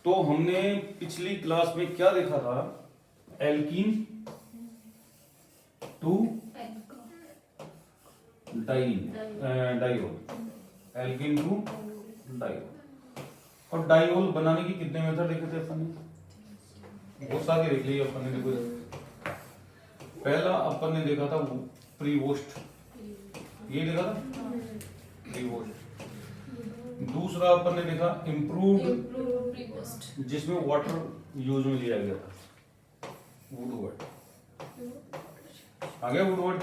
तो हमने पिछली क्लास में क्या देखा था? Alkene to diol, alkene to diol. और डाइओल बनाने की कितने मेथड देखे थे अपन ने? बहुत सारे देख लिए अपन ने। देखो पहला अपन ने देखा था प्रीवोस्ट, ये देखा था प्रीवोस्ट। दूसरा अपन ने देखा इम्प्रूव्ड, जिसमें वाटर यूज में लिया गया था, वुडवर्ड। आ गया वुडवर्ड,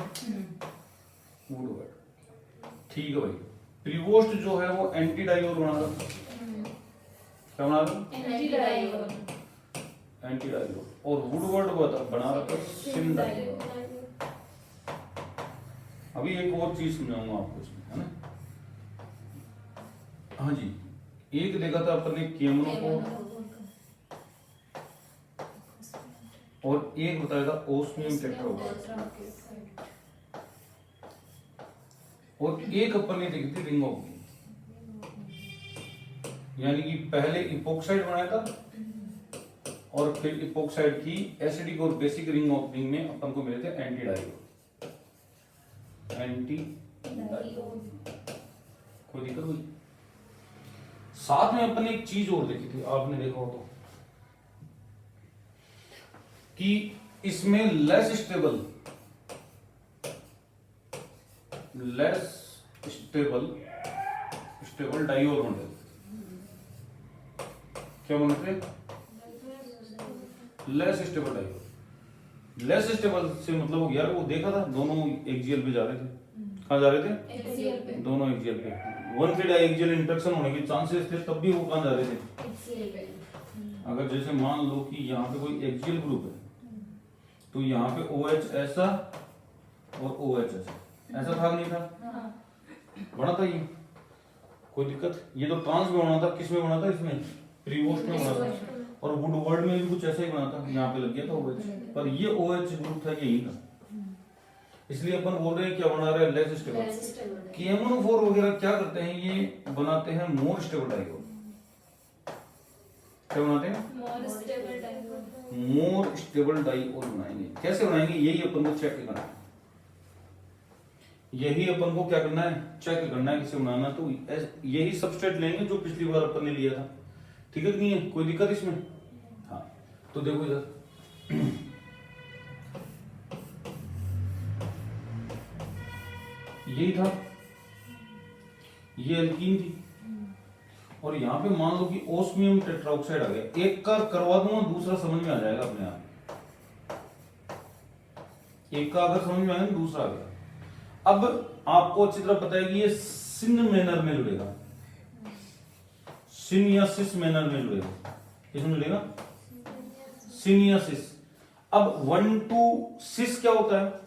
वुडवर्ड। ठीक है भाई। प्रीवोस्ट जो है वो एंटी डाइओल बना रहा था। क्या बना रहा? Anti diol. Anti diol. और वुडवर्ड बना रहा था सिन डाइओल। अभी एक और चीज समझाऊंगा आपको इसमें, है ना? हाँ जी, एक देखा था अपन ने केमनो को, और एक बताया था ओस्मियम टेट्राऑक्साइड, और एक अपन ने देखी थी रिंग ऑफ बीम। यानी कि पहले इपोक्साइड बनाया था और फिर इपोक्साइड की एसिडिक और बेसिक रिंग ऑफ बीम में अपन को मिले थे एंटी डाइओल। एंटी डाइओल कोई दिक्कत हुई? साथ में अपन ने एक चीज और देखी थी, आपने देखा हो तो, कि इसमें लेस स्टेबल डाइओल होंगे। क्या बोलते हैं? Less stable diol. Less stable से मतलब हो गया, वो देखा था दोनों एक्सियल पे जा रहे थे। कहाँ जा रहे थे? एक्सियल पे। दोनों एक्सियल पे 1,3 डाइएक्सियल इंटरेक्शन होने के चांसेस थे, तब भी वो कहाँ जा रहे थे? एक्सियल पे। अगर जैसे मान लो कि यहाँ पे कोई एक्सियल ग्रुप है, तो यहाँ पे OH ऐसा और OH ऐसा था, नहीं था? बना था ये, कोई दिक्कत? ये तो ट्रांस में बना था, किस में बना था? इसमें प्रीवोस्ट में बना था। और वुडवर्ड में भी कुछ ऐसा ही बना था, यहाँ पे लग गया था OH, पर ये OH ग्रुप था, यही था। इसलिए अपन बोल रहे हैं क्या बना रहे हैं? Less stable. KMnO4 वगैरह क्या करते हैं? ये बनाते हैं मोर स्टेबल डाइओल। क्या बनाते हैं? मोर स्टेबल डाइओल बनाएंगे। कैसे बनाएंगे? यही अपन को चेक करना है। यही अपन को क्या करना है? चेक करना है किसे बनाना। तो यही सबस्ट्रेट लेंगे जो पिछली बार अपन ने लिया था। ठीक है कि नहीं है? कोई दिक्कत इसमें? हाँ, तो देखो इधर यही था, ये एल्कीन थी, और यहाँ पे मान लो कि ओस्मियम टेट्राऑक्साइड आ गया। एक का करवा दूंगा, दूसरा समझ में आ जाएगा अपने आप। एक का अगर समझ में आया, दूसरा आ गया। अब आपको अच्छी तरह पता है कि ये सिन मैनर में जुड़ेगा, सिन या सिस मैनर में जुड़ेगा। किसमें जुड़ेगा? सिन या सिस। अब 1,2 सिस क्या होता है?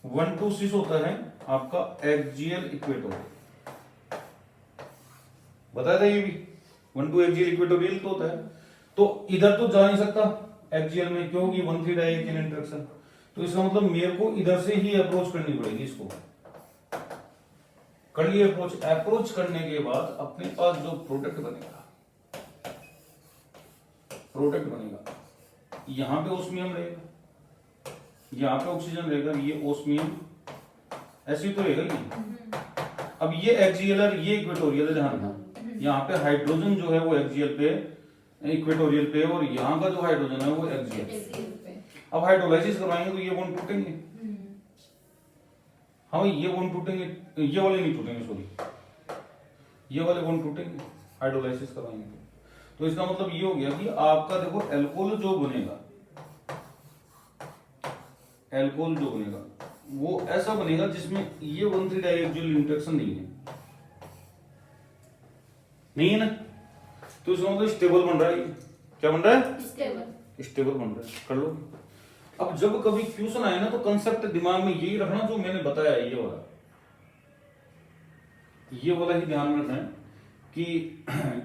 1,2 सिस होता है आपका एक्सियल इक्वेटोरियल। बताया था ये भी, 1,2 एक्सियल इक्वेटोरियल तो होता है। तो इधर तो जा नहीं सकता एक्सियल में, क्योंकि 1,3 डाइएक्सियल इंटरेक्शन। तो इसका मतलब मेरे को इधर से ही अप्रोच करनी पड़ेगी। इसको कर लिए अप्रोच। अप्रोच करने के बाद अपने पास जो प्रोडक्ट बनेगा, यहां पे ओस्मियम रहेगा, यहां पे ऑक्सीजन रहेगा, ये ओस्मियम ऐसे ही तो रहेगा ये। अब ये एक्सियल, ये इक्वेटोरियल है, ध्यान रखना। यहाँ पे हाइड्रोजन जो है वो एक्सियल पे, इक्वेटोरियल पे, और यहाँ का जो हाइड्रोजन है वो एक्सियल पे। अब हाइड्रोलाइसिस करवाएंगे तो ये बॉन्ड टूटेंगे। हाँ, ये बॉन्ड टूटेंगे, ये वाले नहीं टूटेंगे, सॉरी, ये वाले बॉन्ड टूटेंगे हाइड्रोलाइसिस करवाएंगे तो इसका मतलब ये हो गया कि आपका देखो एल्कोहल जो बनेगा, वो ऐसा बनेगा जिसमें ये 1,3 डाइएक्सियल इंटरेक्शन नहीं है ना। तो इसका मतलब स्टेबल बन रहा है। क्या बन रहा है? स्टेबल बन रहा है। कर लो। अब जब कभी क्वेश्चन आए ना, तो कंसेप्ट दिमाग में यही रखना जो मैंने बताया, ये वाला ही ध्यान में रखना है कि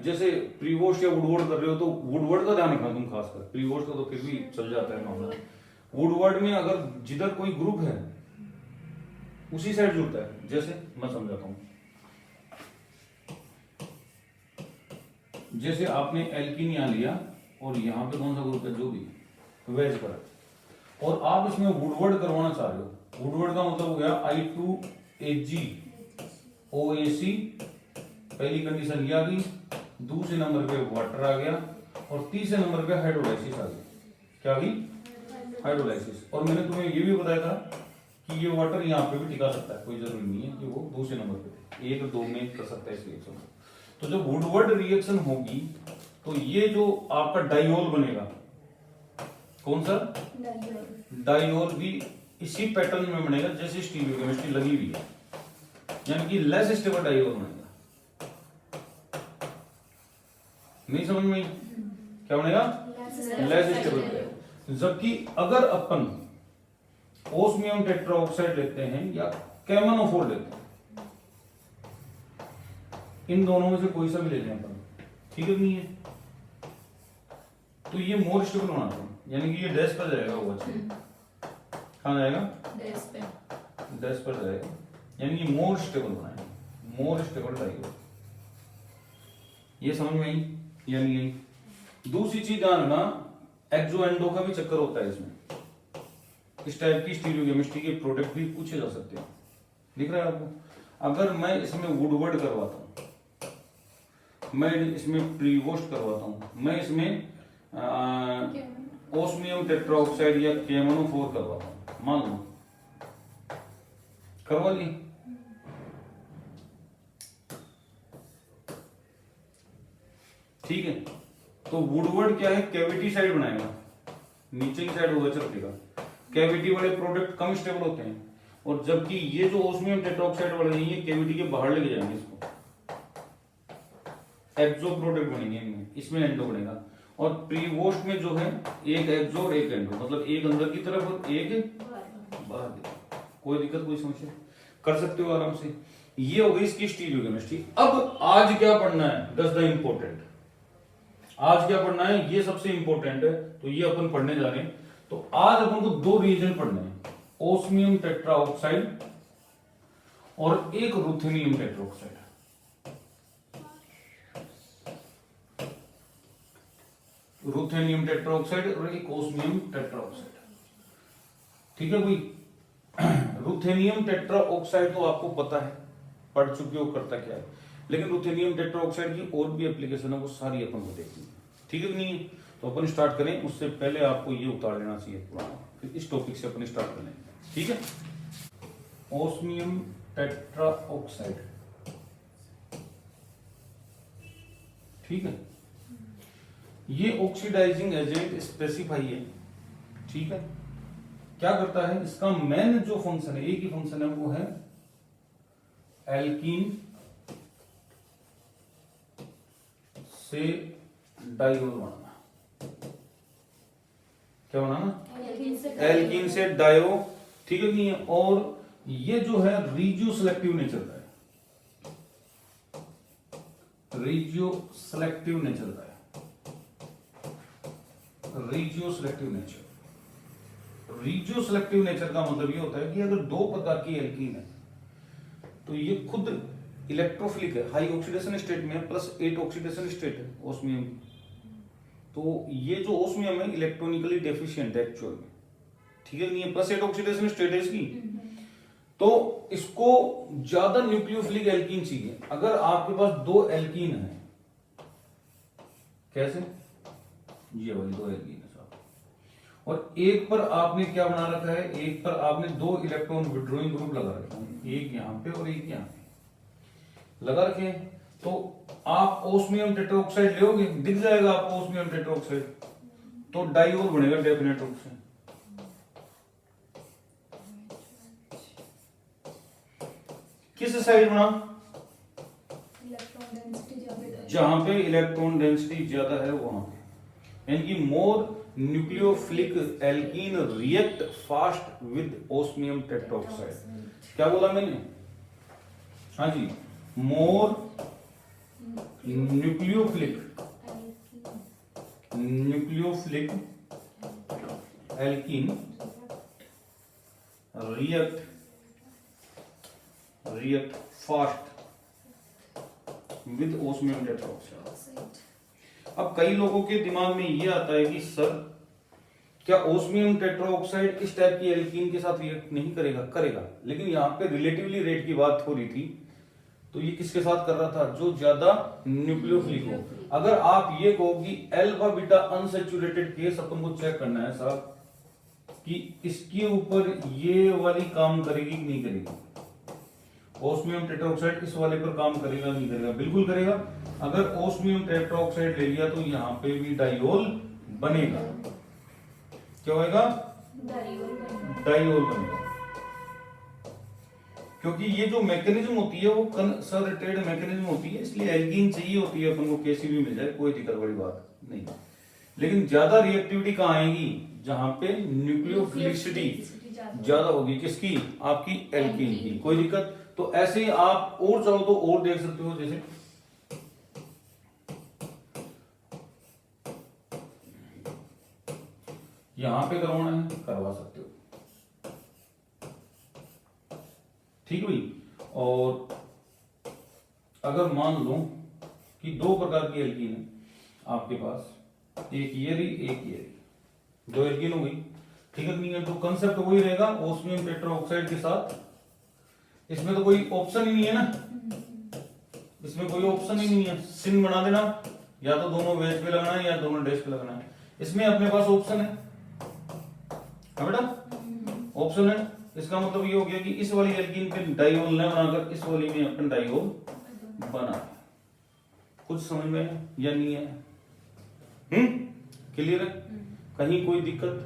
जैसे प्रीवोस्ट या वुडवर्ड कर रहे हो तो वुडवर्ड का ध्यान रखना तुम खासकर। प्रीवोस्ट का तो फिर भी चल जाता है मामला। वुडवर्ड में अगर जिधर कोई ग्रुप है उसी साइड जुड़ता है। जैसे मैं समझाता हूं, जैसे आपने एल्कीन यहाँ लिया और यहाँ पे कौन सा ग्रुप है, जो भी वेज पर, और आप इसमें वुडवर्ड करवाना चाह रहे हो। वुडवर्ड का मतलब हो गया I2HgOAC, पहली कंडीशन ये आ गई, दूसरे नंबर पे वाटर आ गया, और तीसरे नंबर पे हाइड्रोलाइसिस आ गई। क्या आ गई, हाइड्रोलाइसिस। और मैंने तुम्हें ये भी बताया था कि ये वाटर यहाँ पे भी टिका सकता है, कोई जरूरी नहीं है कि वो दूसरे नंबर पे 1-2 में कर सकता है इस रिएक्शन को। तो जब वुडवर्ड रिएक्शन होगी तो ये जो आपका डाइओल बनेगा, कौन सा डाइओल, भी इसी पैटर्न में बनेगा जैसे स्टीरियोकेमिस्ट्री लगी हुई है, यानी कि लेस स्टेबल डाइओल बनेगा। नहीं समझ में, क्या बनेगा, लेस स्टेबल। जबकि अगर अपन ओस्मियम टेट्राऑक्साइड लेते हैं या कैमनोफोर लेते हैं, इन दोनों में से कोई सा भी ले लें अपन, ठीक है नहीं है, तो ये मोर स्टेबल बनाते हैं, यानी कि ये डैश पर जाएगा, वो अच्छा कहाँ जाएगा, डैश पर जाएगा, यानी कि मोर स्टेबल बनाएगा, मोर स्टेबल डाइओल। ये समझ में आई या नहीं आई। दूसरी चीज ध्यान रखना, एक्सो एंडो का भी चक्कर होता है इसमें। इस टाइप की स्टीरियोकेमिस्ट्री के प्रोडक्ट भी पूछे जा सकते हैं, दिख रहा है आपको। अगर मैं इसमें वुडवर्ड करवाता हूं, मैं इसमें प्रीवोस्ट करवाता हूं, मैं इसमें ओस्मियम टेट्राऑक्साइड या कैमनोफोर करवाता हूं, मान लो करवा ली, ठीक है, तो वुडवर्ड क्या है, कैविटी साइड बनाएगा, नीचे की साइड होगा चलतेगा। कैविटी वाले प्रोडक्ट कम स्टेबल होते हैं, और जबकि ये जो ओस्मियम टेट्राऑक्साइड वाले हैं ये कैविटी के बाहर लेके जाएंगे इसको, एक्सो प्रोडक्ट बनेंगे इनमें, इसमें एंडो बनेगा। और प्रीवोस्ट में जो है एक एक्सो और एक एंडो, मतलब एक अंदर की तरफ और एक बाहर की तरफ। कोई दिक्कत, कोई समस्या, कर सकते हो आराम से। ये हो गई इसकी स्टीरियोकेमिस्ट्री। अब आज क्या पढ़ना है, दैट्स द इंपॉर्टेंट। आज क्या पढ़ना है, ये सबसे इंपॉर्टेंट है, तो ये अपन पढ़ने जा रहे हैं। तो आज अपन को 2 रिएजेंट पढ़ने हैं, ओस्मियम टेट्राऑक्साइड और एक रुथेनियम टेट्राऑक्साइड। रुथेनियम टेट्राऑक्साइड और एक ओस्मियम टेट्राऑक्साइड, ठीक है भाई। रुथेनियम टेट्राऑक्साइड तो आपको पता है, पढ़ चुके हो करता क्या है, लेकिन रुथेनियम टेट्राऑक्साइड की और भी एप्लीकेशन है, वो सारी अपन को देखनी है, ठीक है नहीं है। तो अपन स्टार्ट करें, उससे पहले आपको ये उतार लेना चाहिए पुराना, फिर इस टॉपिक से अपन स्टार्ट करें, ठीक है। ओस्मियम टेट्राऑक्साइड, ठीक है, ये ऑक्सीडाइजिंग एजेंट स्पेसिफाई है, ठीक है। क्या करता है, इसका मेन जो फंक्शन है, एक ही फंक्शन है, वो है एल्कीन से डाइओल बनाना। क्या बनाना, एल्कीन से डायो, ठीक है नहीं है। और ये जो है रिजियो सेलेक्टिव नेचर का है, रिजियो सेलेक्टिव नेचर का है, regio selective nature. Regio selective nature का मतलब ये होता है कि अगर 2 प्रकार की एल्कीन है तो ये खुद इलेक्ट्रोफिलिक है, हाई ऑक्सीडेशन स्टेट में है, +8 ऑक्सीडेशन स्टेट है ओस्मियम। तो ये जो ओस्मियम है इलेक्ट्रॉनिकली डेफिशिएंट है एक्चुअल में, ठीक है नहीं है, +8 ऑक्सीडेशन स्टेट है इसकी। तो इसको ज्यादा न्यूक्लियोफिलिक एल्कीन चाहिए। अगर आपके पास 2 एल्कीन है, कैसे, ये वाली 2 एल्कीन है साहब, और एक पर आपने क्या बना रखा है, एक पर आपने 2 इलेक्ट्रॉन विड्रॉइंग ग्रुप लगा रखे हैं, एक यहां पे और एक यहां पे लगा रखे हैं। तो आप ओस्मियम टेट्राऑक्साइड लोगे, दिख जाएगा आपको ओस्मियम टेट्राऑक्साइड, तो डाइओल बनेगा डेफिनेट रूप से। किस साइड बना, जहां पे इलेक्ट्रॉन डेंसिटी ज्यादा है वहां पे, यानी कि more nucleophilic alkene react fast with osmium tetroxide. क्या बोला मैंने, हाँ जी, more nucleophilic alkene react fast with osmium tetroxide. अब कई लोगों के दिमाग में ये आता है कि सर क्या ओस्मियम टेट्राऑक्साइड इस टाइप की एल्कीन के साथ रिएक्ट नहीं करेगा? करेगा, लेकिन यहाँ पे रिलेटिवली रेट की बात हो रही थी, तो ये किसके साथ कर रहा था? जो ज्यादा न्यूक्लियोफिलिक हो। अगर आप ये कहो कि अल्फा बीटा अनसैचुरेटेड केस अपन को चेक करना है साहब कि इसके ऊपर ये वाली काम करेगी कि नहीं करेगी, ओस्मियम टेट्राऑक्साइड इस वाले पर काम करेगा नहीं करेगा? बिल्कुल करेगा। अगर ओस्मियम टेट्राऑक्साइड ले लिया तो यहाँ पे भी डाइओल बनेगा। क्या होगा? डाइओल बनेगा, क्योंकि ये जो मैकेनिज्म होती है वो कंसर्टेड मैकेनिज्म होती है, इसलिए एल्कीन चाहिए होती है अपन को, कैसी भी मिल जाए कोई दिक्कत वाली बात नहीं। लेकिन ज्यादा रिएक्टिविटी कहाँ आएगी? जहां पे न्यूक्लियोफिलिसिटी ज्यादा होगी। किसकी? आपकी एल्कीन की। कोई दिक्कत? तो ऐसे ही आप और चाहो तो और देख सकते हो, जैसे यहां पे करवाना है करवा सकते हो, ठीक हुई। और अगर मान लो कि दो प्रकार की एल्कीन है आपके पास, एक ये रही एक ये रही, दो एल्कीन हो गई, ठीक है नहीं है? तो कंसेप्ट वही रहेगा ओस्मियम टेट्राऑक्साइड के साथ। इसमें तो कोई ऑप्शन ही नहीं है ना, इसमें कोई ऑप्शन ही नहीं है, सिन बना देना, या तो दोनों वेज पे लगाना है या दोनों डैश पे लगाना है। इसमें अपने पास ऑप्शन है बेटा, ऑप्शन है। इसका मतलब ये हो गया कि इस वाली एल्कीन पे डाइओल न बनाकर इस वाली में अपन डाइओल बना। कुछ समझ में या नहीं है? क्लियर है? कहीं कोई दिक्कत?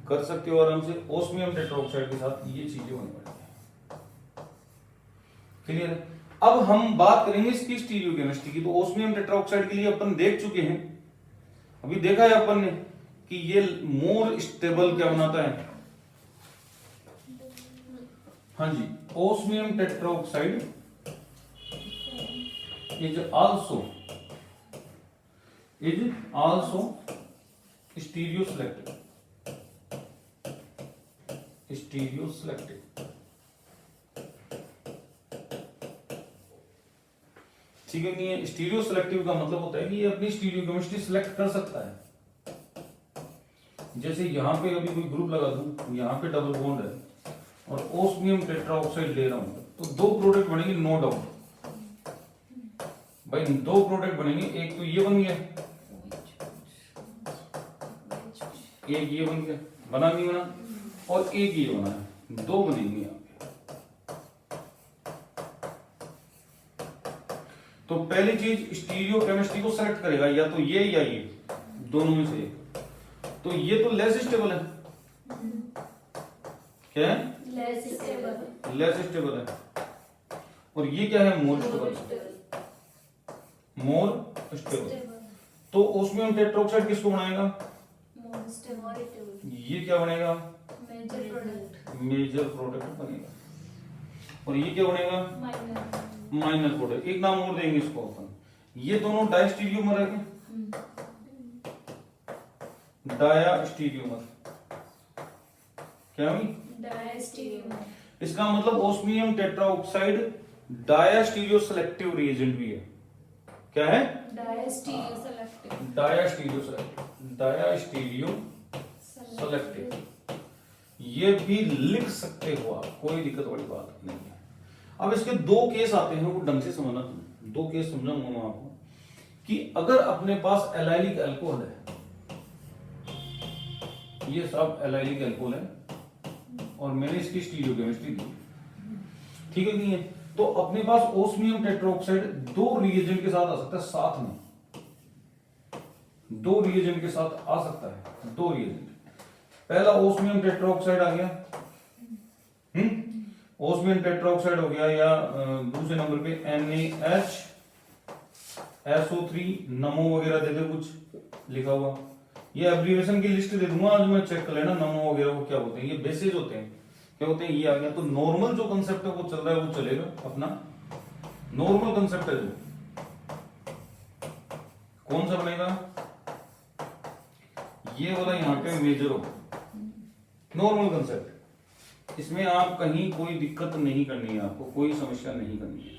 कर सकते हो आराम से। ओस्मियम टेट्राऑक्साइड के साथ ये चीजें होने वाली है। क्लियर है? अब हम बात करेंगे इसकी स्टीरियोकेमिस्ट्री की। तो ओस्मियम टेट्राऑक्साइड के लिए अपन देख चुके हैं, अभी देखा है अपन ने कि ये मोर स्टेबल क्या बनाता है। हाँ जी, osmium tetroxide is also stereoselective. ठीक है नहीं है? स्टीरियो सेलेक्टिव का मतलब होता है कि ये अपनी स्टीरियो केमिस्ट्री सिलेक्ट कर सकता है। जैसे यहां पे अभी कोई ग्रुप लगा दूं, यहां पे डबल बॉन्ड है और ओस्मियम टेट्राऑक्साइड ले रहा हूं, तो दो प्रोडक्ट बनेंगे, नो डाउट भाई, दो प्रोडक्ट बनेंगे। एक तो ये बन गया, एक ये बन गया, बना नहीं बना, और एक ये बना है, दो बनेंगे यहाँ पे। तो पहली चीज स्टीरियो केमिस्ट्री को सेलेक्ट करेगा, या तो ये या ये, दोनों में से। तो ये तो लेस स्टेबल है, क्या है? लेस स्टेबल है। और ये क्या है? More stable. More stable. तो ओस्मियम टेट्राऑक्साइड किसको बनाएगा? ये क्या बनेगा? मेजर प्रोडक्ट बनेगा। और ये क्या बनेगा? Minor product. एक नाम और देंगे इसको अपन, ये दोनों डायस्टीरियोमर है। डायस्टीरियोमर क्या हुई? डायस्टीरियोमर। इसका मतलब osmium tetroxide diastereo selective reagent भी है। क्या है? Diastereo selective. ये भी लिख सकते हो आप, कोई दिक्कत वाली बात नहीं है। अब इसके दो केस आते हैं, वो ढंग से समझना। दो केस समझाऊंगा मैं आपको कि अगर अपने पास एलाइलिक अल्कोहल है, ये सब एलाइलिक अल्कोहल है और मैंने इसकी स्टीरियोकेमिस्ट्री दी, ठीक है नहीं है? तो अपने पास ओस्मियम टेट्राऑक्साइड दो रिएजेंट के साथ आ सकता है, साथ में दो रिएजेंट के साथ आ सकता है। दो रिएजेंट, पहला ओस्मियम टेट्राऑक्साइड आ गया, ओस्मियम टेट्राऑक्साइड हो गया, या दूसरे नंबर पे NaHSO3 नमो वगैरह दे दे, कुछ लिखा हुआ। ये एब्रिविएशन की लिस्ट दे दूंगा, आज मैं चेक कर लेना नमो वगैरह वो क्या होते हैं। ये बेसिस होते हैं, क्या होते हैं? ये आ गया। तो नॉर्मल जो कंसेप्ट है वो चल रहा है, वो चलेगा अपना नॉर्मल कंसेप्ट है। जो कौन सा बनेगा? ये वाला यहां पे मेजर होगा, नॉर्मल कंसेप्ट। इसमें आप कहीं कोई दिक्कत नहीं करनी है, आपको कोई समस्या नहीं करनी है।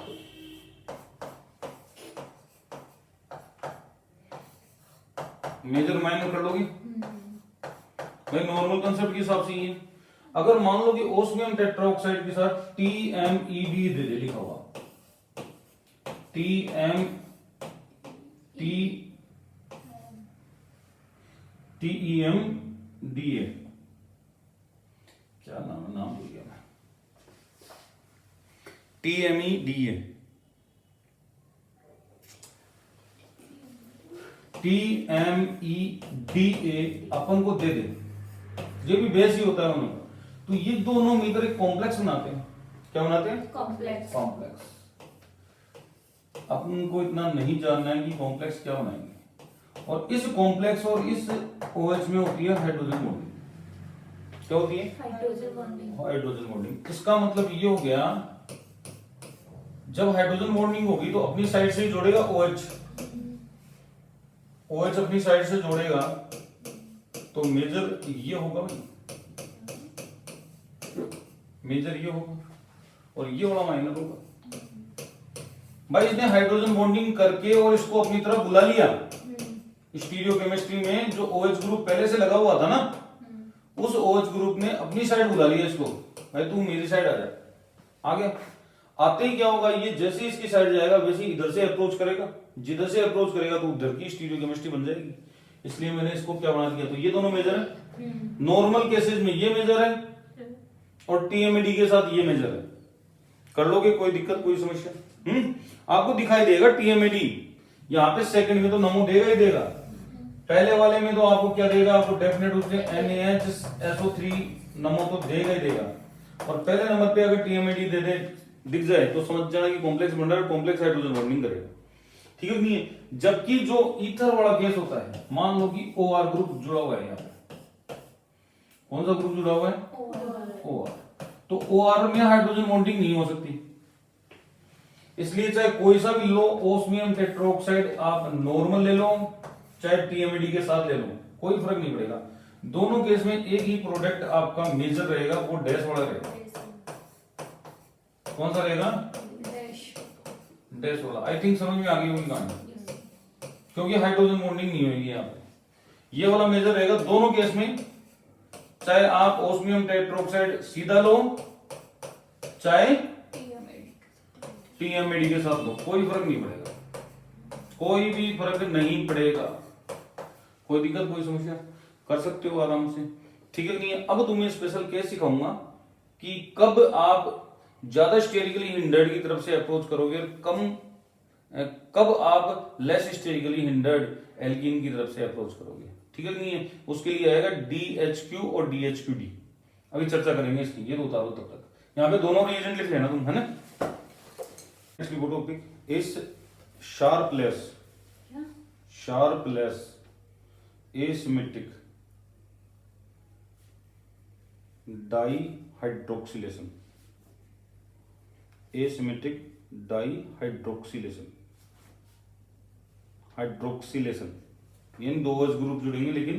मेजर माइनर कर लोगे भाई, नॉर्मल कंसेप्ट के हिसाब से ये। अगर मान लो कि ओस्मियम टेट्राऑक्साइड के साथ TMED दे दे लिखा हुआ, TEMDA, क्या नाम है, नाम भूल गया मैं, TMEDA, अपन को दे दे, ये भी बेस ही होता है उन्होंने, तो ये दोनों मिलकर एक कॉम्प्लेक्स बनाते हैं। क्या बनाते हैं? कॉम्प्लेक्स। अपन को इतना नहीं जानना है कि कॉम्प्लेक्स क्या बनाएंगे, और इस कॉम्प्लेक्स और इस OH में होती है हाइड्रोजन बॉन्डिंग। क्या होती है? Hydrogen bonding. इसका मतलब ये हो गया, जब हाइड्रोजन बॉन्डिंग होगी तो अपनी साइड से ही जोड़ेगा OH अपनी साइड से जोड़ेगा, तो मेजर ये होगा भाई, मेजर ये होगा और ये वाला माइनर होगा भाई। इसने हाइड्रोजन बॉन्डिंग करके और इसको अपनी तरफ बुला लिया। स्टीरियो केमिस्ट्री में जो OH ग्रुप पहले से लगा हुआ था ना, उस OH ग्रुप ने अपनी साइड बुला लिया इसको, भाई तू मेरी साइड आ जा। आ गया। आते ही क्या होगा, ये जैसे इसकी साइड जाएगा वैसे इधर से अप्रोच करेगा, जिधर से अप्रोच करेगा तो उधर की स्टीरियो केमिस्ट्री बन जाएगी। इसलिए मैंने इसको क्या बना दिया, तो ये दोनों मेजर है। नॉर्मल केसेस में ये मेजर है और TMED के साथ ये मेजर है। कर लोगे, कोई दिक्कत, कोई समस्या? आपको दिखाई देगा TMED, यहाँ पे सेकंड में तो नमो देगा ही देगा, पहले वाले में तो आपको क्या देगा, आपको डेफिनेट रूप से NaHSO3 नमो तो देगा ही देगा। और पहले नंबर पे अगर TMED दे दे दिख जाए तो समझ जाना कि कॉम्प्लेक्स बन रहा है, कॉम्प्लेक्स हाइड्रोजन बॉन्डिंग करेगा, ठीक है नहीं है। जबकि जो ईथर वाला केस होता है, मान लो कि OR ग्रुप जुड़ा हुआ है, यहाँ पे कौन सा ग्रुप जुड़ा हुआ है? OR। तो OR में हाइड्रोजन बॉन्डिंग नहीं हो सकती, इसलिए चाहे कोई सा भी लो ओस्मियम टेट्राऑक्साइड, आप नॉर्मल ले लो चाहे TMED के साथ ले लो, कोई फर्क नहीं पड़ेगा। दोनों केस में एक ही प्रोडक्ट आपका मेजर रहेगा, वो डैश वाला रहेगा। कौन सा रहेगा? डैश वाला। आई थिंक समझ में आ गई होगी कहानी, क्योंकि हाइड्रोजन बॉन्डिंग नहीं होगी यहाँ पे। ये वाला मेजर रहेगा दोनों केस में, चाहे आप ओस्मियम टेट्राऑक्साइड सीधा लो चाहे TMED के साथ लो, कोई फर्क नहीं पड़ेगा, कोई भी फर्क नहीं पड़ेगा। कोई दिक्कत, कोई समस्या? कर सकते हो आराम से, ठीक है नहीं है। अब तुम्हें स्पेशल केस सिखाऊंगा कि कब आप ज्यादा स्टेरिकली हिंडर्ड की तरफ से अप्रोच करोगे, कब आप लेस स्टेरिकली हिंडर्ड एल्कीन की तरफ से अप्रोच करोगे, ठीक है नहीं है। उसके लिए आएगा DHQ और DHQD, अभी चर्चा करेंगे इसकी, ये तो उतारो तब तक। यहाँ पे दोनों रिएजेंट लिख लेना तुम, है ना। टॉपिक इस शार्पलेस एसिमेट्रिक डाइहाइड्रोक्सिलेशन, एसिमेट्रिक डाइहाइड्रोक्सिलेशन, हाइड्रोक्सिलेशन, यानी दो OH ग्रुप जुड़ेंगे लेकिन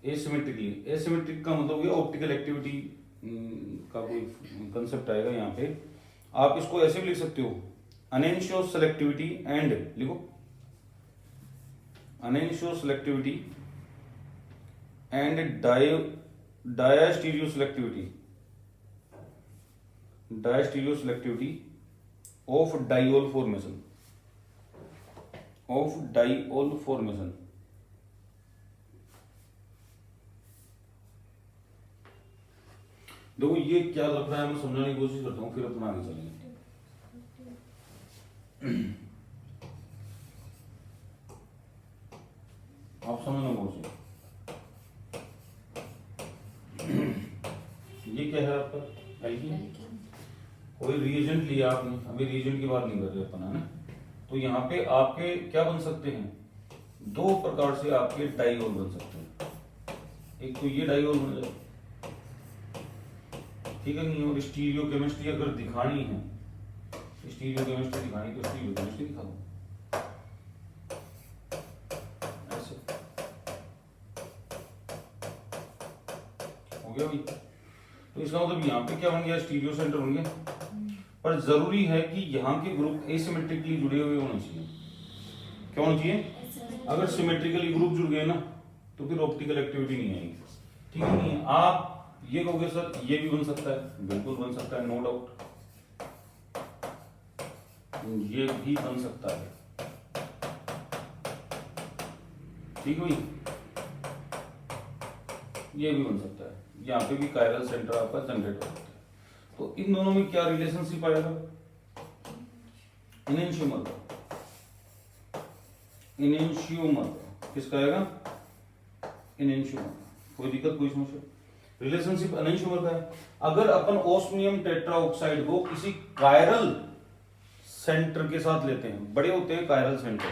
एसिमेट्रिकली। एसिमेट्रिक का मतलब ऑप्टिकल एक्टिविटी का कोई कंसेप्ट आएगा यहाँ पे। आप इसको ऐसे भी लिख सकते हो, अनएंशियो सेलेक्टिविटी एंड, लिखो enantioselectivity and diastereoselectivity of diol formation, देखो ये क्या लग रहा है, मैं समझाने की कोशिश करता हूँ, फिर अपना आगे चलेंगे। आप समझना कोशिश। ये क्या है आपका एल्कीन, कोई रिएजेंट लिया आपने, अभी रिएजेंट की बात नहीं कर रहे अपन, है ना। तो यहाँ पे आपके क्या बन सकते हैं, दो प्रकार से आपके डाइओल बन सकते हैं। एक तो ये डाइओल बन जाए, ठीक है नहीं। और स्टीरियो केमिस्ट्री अगर दिखानी है, स्टीरियो केमिस्ट्री दिखानी तो स्टीरियो केमिस्ट्री दिखा दो, ऐसे हो गया भाई। तो इसका मतलब यहाँ पे क्या बन गया, स्टीरियो सेंटर बन गया। पर जरूरी है कि यहाँ के ग्रुप एसिमेट्रिकली जुड़े हुए होने चाहिए, क्या होना चाहिए? अगर सिमेट्रिकली ग्रुप जुड़ गए ना तो फिर ऑप्टिकल एक्टिविटी नहीं आएगी, ठीक है नहीं है? आप ये कहोगे सर ये भी बन सकता है, बिल्कुल बन सकता है, नो डाउट, ये भी बन सकता है, ठीक है भाई, ये भी बन सकता है, यहाँ पे भी कायरल सेंटर आपका जनरेट हो सकता है। तो इन दोनों में क्या रिलेशनशिप आएगा? इनेंशियोमर का, इनेंशियोमर किसका आएगा? इनेंशियोमर। कोई दिक्कत, कोई समस्या? रिलेशनशिप इनेंशियोमर का है। अगर अपन ओस्मियम टेट्राऑक्साइड को किसी कायरल सेंटर के साथ लेते हैं, बड़े होते हैं कायरल सेंटर,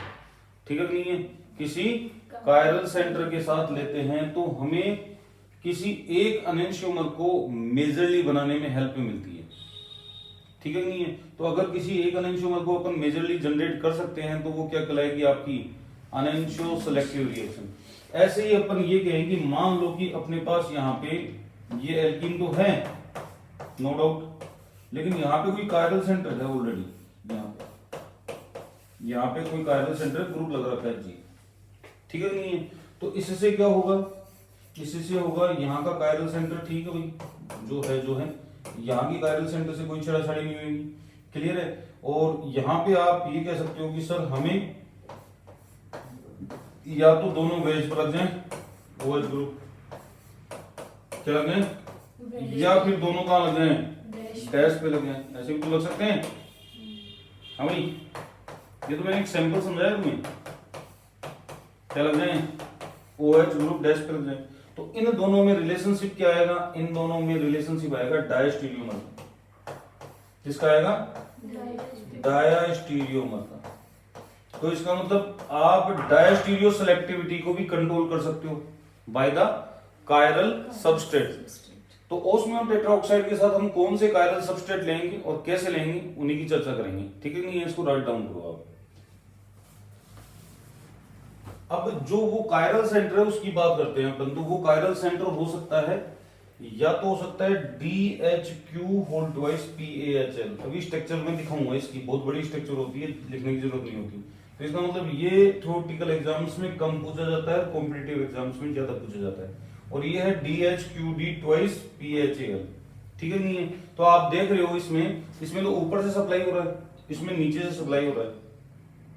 ठीक है नहीं है? किसी कायरल सेंटर के साथ लेते हैं तो हमें किसी एक एनेंशियोमर को मेजरली बनाने में हेल्प मिलती है, ठीक है नहीं है? तो अगर किसी एक एनेंशियोमर को अपन मेजरली जनरेट कर सकते हैं तो वो क्या कहलाएगी? आपकी एनेंशियो सेलेक्टिव रिएक्शन। ऐसे ही अपन ये कहेंगे, मान लो कि अपने पास यहाँ पे ये एल्कीन तो है, नो डाउट, लेकिन यहाँ पे कोई कायरल सेंटर है ऑलरेडी, यहाँ पे कोई कायरल सेंटर ग्रुप लग रखा है जी, ठीक है नहीं है? तो इससे क्या होगा? इससे होगा यहाँ का कायरल सेंटर, ठीक है भाई, जो है यहाँ की कायरल सेंटर से कोई छेड़छाड़ी नहीं होगी, क्लियर है? और यहाँ पे आप ये कह सकते हो कि सर हमें या तो दोनों वेज पर लग जाए, OH ग्रुप क्या लग जाए, या फिर दोनों कहाँ लग जाए? डैश पे लग जाए, ऐसे भी तो लग सकते हैं। हाँ भाई, ये तो मैंने एक सैंपल समझाया तुम्हें, क्या लग जाए? OH ग्रुप डैश पे लग जाए। तो इन दोनों में रिलेशनशिप क्या आएगा? इन दोनों में रिलेशनशिप आएगा डायस्टीरियोमर। किसका आएगा? डायस्टीरियोमर का। तो इसका मतलब आप डायस्टीरियो सेलेक्टिविटी को भी कंट्रोल कर सकते हो बाय द कायरल सबस्ट्रेट। तो ओस्मियम टेट्राऑक्साइड के साथ हम कौन से कायरल सबस्ट्रेट लेंगे और कैसे लेंगे, उन्हीं की चर्चा करेंगे, ठीक है नहीं है? इसको राइट डाउन करो आप। अब जो वो कायरल सेंटर है उसकी बात करते हैं अपन। तो वो कायरल सेंटर हो सकता है, या तो हो सकता है DHQ होल ट्वाइस PaHl। अभी स्ट्रक्चर में दिखाऊंगा, इसकी बहुत बड़ी स्ट्रक्चर होती है, लिखने की जरूरत नहीं होती। तो इसका मतलब ये थ्योरेटिकल एग्जाम्स में कम पूछा जाता है, कॉम्पिटिटिव एग्जाम्स में ज्यादा पूछा जाता है। और ये है DHQD ट्वाइस PaHl, ठीक है नहीं है? तो आप देख रहे हो इसमें तो ऊपर से सप्लाई हो रहा है, इसमें नीचे से सप्लाई हो रहा है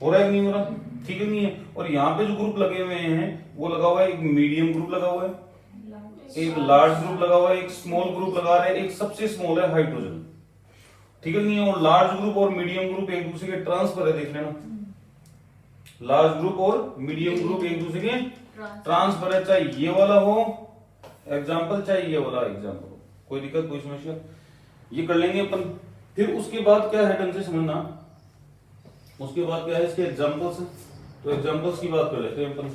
कि नहीं हो रहा, ठीक है नहीं है? और यहाँ पे जो ग्रुप लगे हुए हैं वो लगा हुआ है, एक मीडियम ग्रुप लगा हुआ है, एक लार्ज ग्रुप लगा हुआ है, एक स्मॉल ग्रुप लगा रहे हैं, एक सबसे स्मॉल है हाइड्रोजन, ठीक है नहीं है? और लार्ज ग्रुप और मीडियम ग्रुप एक दूसरे के ट्रांसफर है, देख लेना, लार्ज ग्रुप और मीडियम ग्रुप एक दूसरे के ट्रांसफर है, चाहे ये वाला हो एग्जाम्पल, चाहे ये वाला एग्जाम्पल हो, कोई दिक्कत, कोई समस्या? ये कर लेंगे अपन। फिर उसके बाद क्या है, ढंग से समझना, उसके बाद क्या है, इसके एग्जांपल्स हैं। तो एग्जांपल्स की बात कर लेते हैं अपन,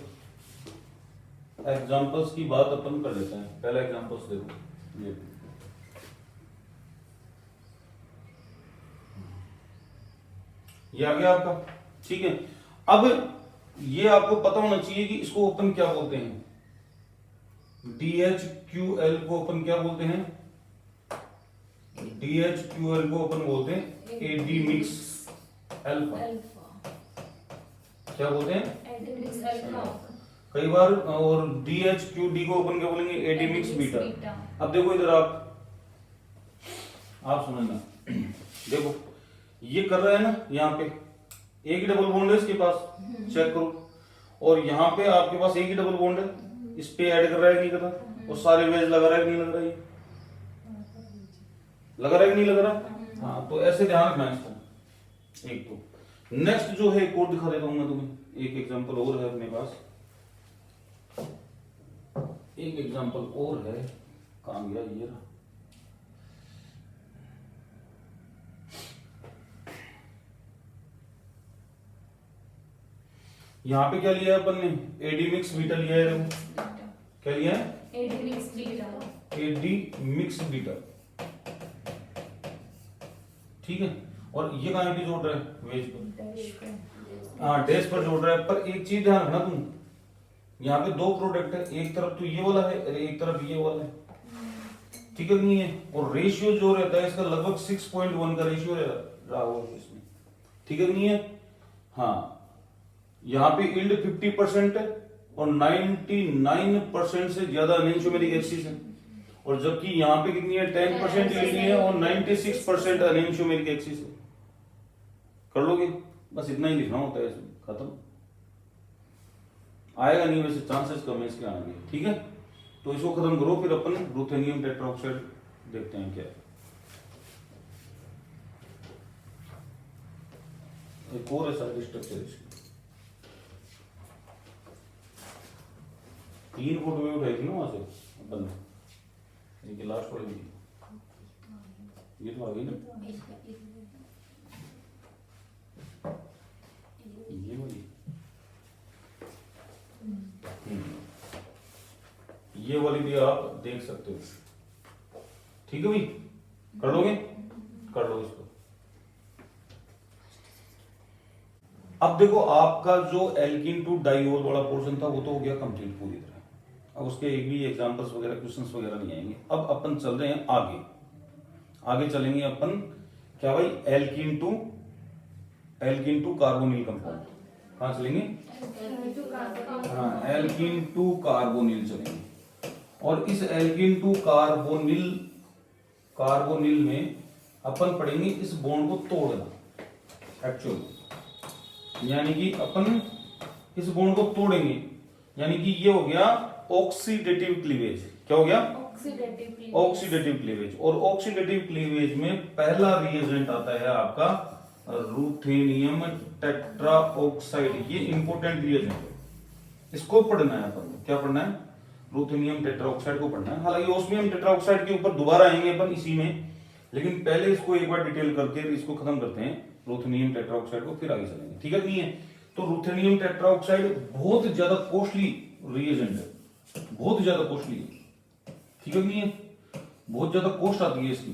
एग्जांपल्स की बात अपन कर लेते हैं। पहला एग्जांपल्स देखो, ये आ गया आपका, ठीक है? अब ये आपको पता होना चाहिए कि इसको अपन क्या बोलते हैं, DHQL को अपन क्या बोलते हैं? DHQL को अपन बोलते हैं AD मिक्स अल्फा। क्या बोलते हैं? कई बार। और DHQD को अपन क्या बोलेंगे? AD mix beta. अब देखो इधर आप समझना, देखो ये कर रहा है ना, यहाँ पे एक ही डबल बॉन्ड है इसके पास, चेक करो, और यहाँ पे आपके पास एक ही डबल बॉन्ड है, इस पे ऐड कर रहा है नहीं कर रहा, और सारे वेज लगा रहा है नहीं लग रहा, ये लगा रहा है नहीं लग रहा? हाँ, तो ऐसे ध्यान रखना है इसको। एक तो नेक्स्ट जो है एक और दिखा देता हूं मैं तुम्हें, एक एग्जांपल और है अपने पास, एक एग्जांपल और है, कहां गया ये रहा। यहाँ पे क्या लिया है अपन ने? AD मिक्स बीटा लिया है, क्या लिया है? AD मिक्स बीटा, ठीक है? और ये कहां पे जोड़ रहा है? वेज पर, हाँ डैश पर जोड़ रहा है। पर एक चीज ध्यान रखना तुम, यहाँ पे दो प्रोडक्ट है, एक तरफ तो ये वाला है और एक तरफ ये वाला है, ठीक है नहीं है? और रेशियो जो रहता है इसका लगभग 6.1 का रेशियो रहा होगा इसमें, ठीक है नहीं है? हाँ, यहाँ पे यील्ड 50% है और 99% से ज्यादा अनइंशोमेरिक एक्सिस है, और जबकि यहाँ पे कितनी है 10% यील्ड है और 96% अनइंशोमेरिक एक्सिस है। कर लोगे, बस इतना ही लिखना होता है इसमें, खत्म। आएगा नहीं वैसे, चांसेस कम है इसके आने के, ठीक है। तो इसको खत्म करो, फिर अपन रुथेनियम टेट्राऑक्साइड देखते हैं क्या है। एक और ऐसा स्ट्रक्चर इसकी 3 फुट में उठाई थी ना वहां से अपन, इनकी लास्ट पड़ी थी, ये तो आ गई ना, ये वाली, ये वाली भी आप देख सकते हो, ठीक है भाई। कर लोगे, कर लो इसको। अब देखो आपका जो एल्कीन टू डाइओल वाला पोर्शन था वो तो हो गया कंप्लीट पूरी तरह। अब उसके एक भी एग्जांपल्स वगैरह क्वेश्चंस वगैरह नहीं आएंगे। अब अपन चल रहे हैं आगे, आगे चलेंगे अपन क्या भाई, एल्कीन टू कार्बोनिल कंपाउंड। कहां चलेंगे, हाँ एल्कीन टू कार्बोनिल चलेंगे। और इस एल्कीन टू कार्बोनिल में अपन पढ़ेंगे इस बॉन्ड को तोड़ना एक्चुअल, यानी कि अपन इस बॉन्ड को तोड़ेंगे, यानी कि ये हो गया ऑक्सीडेटिव क्लीवेज। क्या हो गया, ऑक्सीडेटिव क्लीवेज। और ऑक्सीडेटिव क्लीवेज में पहला रिएजेंट आता है आपका रूथेनियम टेट्राऑक्साइड। ये इंपॉर्टेंट रिएजेंट है, इसको पढ़ना है अपन। क्या पढ़ना है, रूथेनियम टेट्राऑक्साइड को पढ़ना है। हालांकि ऑस्मियम टेट्राऑक्साइड के ऊपर दोबारा आएंगे अपन इसी में, लेकिन पहले इसको एक बार डिटेल करके इसको खत्म करते हैं रूथेनियम टेट्राऑक्साइड को, फिर आगे चलेंगे, ठीक है। नहीं है तो रूथेनियम टेट्राऑक्साइड बहुत ज्यादा कॉस्टली रिएजेंट है, बहुत ज्यादा कॉस्टली है, ठीक है। नहीं है, बहुत ज्यादा कॉस्ट आती है इसकी,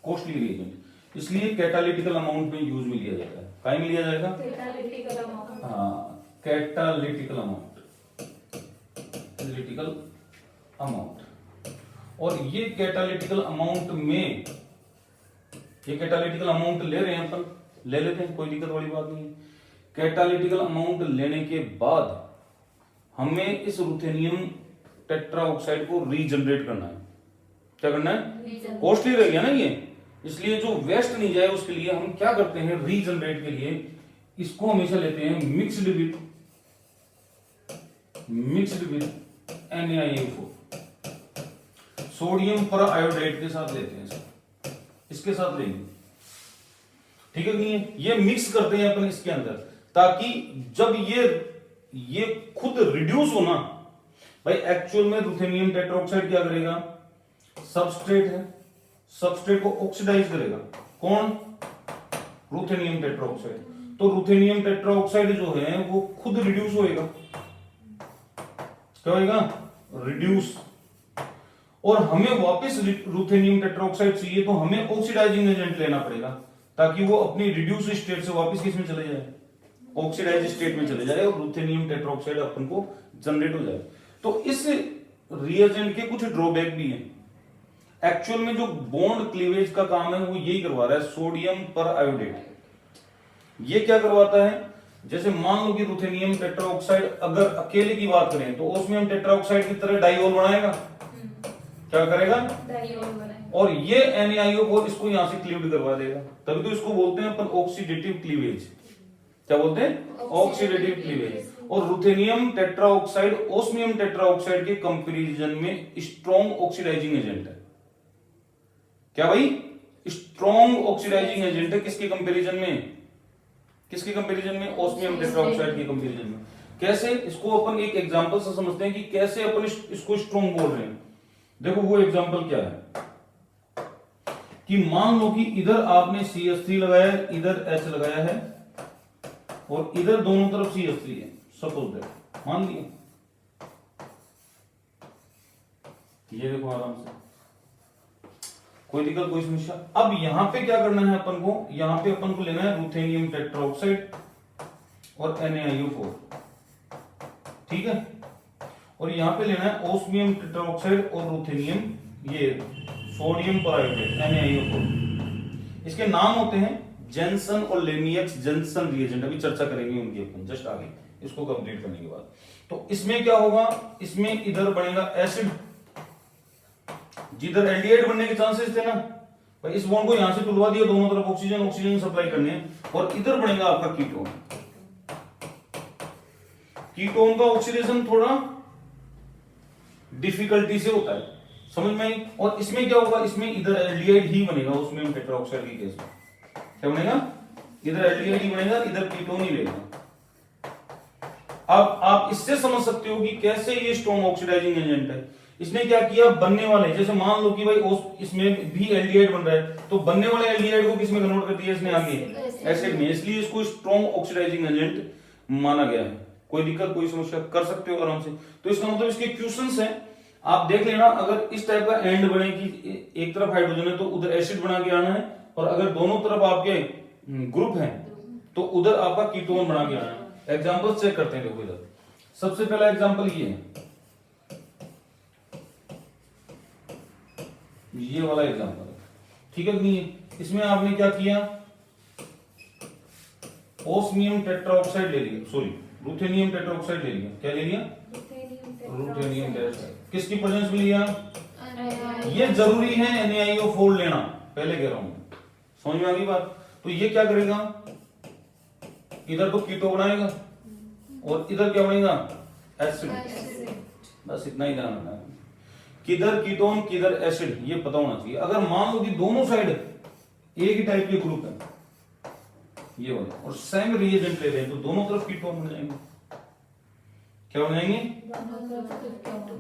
कॉस्टली रिएजेंट, इसलिए कैटालिटिकल अमाउंट में यूज में लिया जाता है। काय में लिया जाएगा, हाँ कैटालिटिकल अमाउंट। और ये कैटालिटिकल अमाउंट में, ये कैटालिटिकल अमाउंट ले रहे हैं अपन, ले लेते हैं, कोई दिक्कत वाली बात नहीं है। कैटालिटिकल अमाउंट लेने के बाद हमें इस रूथेनियम टेट्राऑक्साइड को रीजनरेट करना है। क्या करना है, कॉस्टली रह गया ना ये, इसलिए जो वेस्ट नहीं जाए उसके लिए हम क्या करते हैं, रीजनरेट के लिए इसको हमेशा लेते हैं मिक्स्ड विद NaIO4, सोडियम पर आयोडाइड के साथ लेते हैं इसके साथ लेंगे, ठीक है। नहीं है, ये मिक्स करते हैं अपन इसके अंदर, ताकि जब ये खुद रिड्यूस होना, भाई एक्चुअल में रूथेनियम टेट्राऑक्साइड क्या करेगा, सबस्ट्रेट है, सबस्ट्रेट को ऑक्सीडाइज करेगा, कौन, रूथेनियम टेट्राऑक्साइड। तो रूथेनियम टेट्राऑक्साइड जो है वो खुद रिड्यूस होएगा, क्या होएगा, रिड्यूस। और हमें वापस रूथेनियम टेट्राऑक्साइड चाहिए तो हमें ऑक्सीडाइजिंग एजेंट लेना पड़ेगा, ताकि वो अपनी रिड्यूस स्टेट से वापस किस में चले जाए, ऑक्सीडाइज स्टेट में चले जाए, और रूथेनियम टेट्राऑक्साइड अपन को जनरेट हो जाए। तो इस रिएजेंट के कुछ ड्रॉबैक भी हैं। एक्चुअल में जो बॉन्ड क्लीवेज का काम है वो यही करवा रहा है, सोडियम पर आयोडेट। ये क्या करवाता है, जैसे मान लो कि रूथेनियम टेट्राऑक्साइड अगर अकेले की बात करें तो ओस्मियम टेट्राऑक्साइड की तरह डाइओल बनाएगा, क्या करेगा, और ये NaIO4 इसको यहां से क्लीव करवा देगा, तभी तो इसको बोलते हैं अपन ऑक्सीडेटिव क्लीवेज। क्या बोलते हैं, ऑक्सीडेटिव क्लीवेज। और रूथेनियम टेट्राऑक्साइड ओस्मियम टेट्राऑक्साइड के कंपैरिजन में स्ट्रॉन्ग ऑक्सीडाइजिंग एजेंट है। क्या भाई, स्ट्रॉन्ग ऑक्सीडाइजिंग एजेंट है, किसके कंपैरिजन में, किसके कंपैरिजन में, ओस्मियम टेट्राऑक्साइड के कंपैरिजन में। कैसे, इसको अपन एक एग्जांपल से समझते हैं कि कैसे अपन इसको स्ट्रॉन्ग बोल रहे हैं। देखो वो एग्जांपल क्या है, कि मान लो कि इधर आपने CH3 लगाया है, इधर H लगाया है, और इधर दोनों तरफ CH3 है, सपोज दैट, मान लिया। ये देखो आराम से, कोई दिक्कत, कोई समस्या। अब यहां पे क्या करना है अपन को, यहां पे अपन को लेना है रूथेनियम टेट्राऑक्साइड और NaIO4, ठीक है। और यहां पे लेना है ओस्मियम टेट्राऑक्साइड और रूथेनियम, ये सोडियम पर आयोडेट NaIO4। इसके नाम होते हैं जेंसन और लेनियक्स जेंसन रिएजेंट अभी चर्चा करेंगे उनकी अपन जस्ट आगे इसको कंप्लीट करने के बाद। तो इसमें क्या होगा, इसमें इधर बनेगा एसिड, जिधर एल्डिहाइड बनने के चांसेस थे ना भाई, इस बॉन्ड को यहां से टुलवा दिया, दोनों तरफ ऑक्सीजन ऑक्सीजन सप्लाई करने हैं, और इधर बनेगा आपका कीटोन। कीटोन का ऑक्सीडेशन थोड़ा डिफिकल्टी से होता है, समझ में आई। और इसमें क्या होगा, इसमें इधर एल्डिहाइड ही बनेगा, उसमें टेट्राऑक्साइड की केस में क्या बनेगा, इधर एल्डिहाइड ही बनेगा, इधर कीटोन ही लेगा। अब आप इससे समझ सकते हो कि कैसे ये स्ट्रॉन्ग ऑक्सीडाइजिंग एजेंट है। इसने क्या किया, बनने वाले, जैसे मान लो कि भाई इसमें भी एल्डिहाइड बन रहा है, तो बनने वाले एल्डिहाइड को किसमें कन्वर्ट कर दिया इसने आगे, एसिड में, इसलिए इसको स्ट्रॉन्ग ऑक्सीडाइजिंग एजेंट माना गया है। कोई दिक्कत कोई समस्या, कर सकते हो आराम से। तो इसका मतलब इसके क्वेश्चंस हैं, आप देख लेना, अगर इस टाइप का एंड बने कि एक तरफ हाइड्रोजन है तो उधर एसिड बना के आना है, और अगर दोनों तरफ आपके ग्रुप हैं तो उधर आपका कीटोन बना के आना है। एग्जांपल चेक करते हैं, देखो इधर सबसे पहला एग्जांपल ये है, ये वाला एग्जांपल है, ठीक है नहीं है। इसमें आपने क्या किया, ओस्मियम टेट्राऑक्साइड ले लिया, सॉरी रूथेनियम टेट्राऑक्साइड ले लिया, क्या ले लिया, रूथेनियम टेट्राऑक्साइड, किसकी प्रेजेंस में लिया, ये जरूरी है NaIO4 लेना, पहले कह रहा हूं, समझ में आ गई बात। तो ये क्या करेगा, इधर तो कीटो बनाएगा और इधर क्या बनेगा, एसिड, बस इतना ही ध्यान रखना है, किधर कीटोन किधर एसिड, ये पता होना चाहिए। अगर मान लो कि दोनों साइड एक ही टाइप के ग्रुप है, ये वाला, और सेम रिएजेंट ले रहे हैं, तो दोनों तरफ कीटोन बन जाएंगे, क्या बन जाएंगे,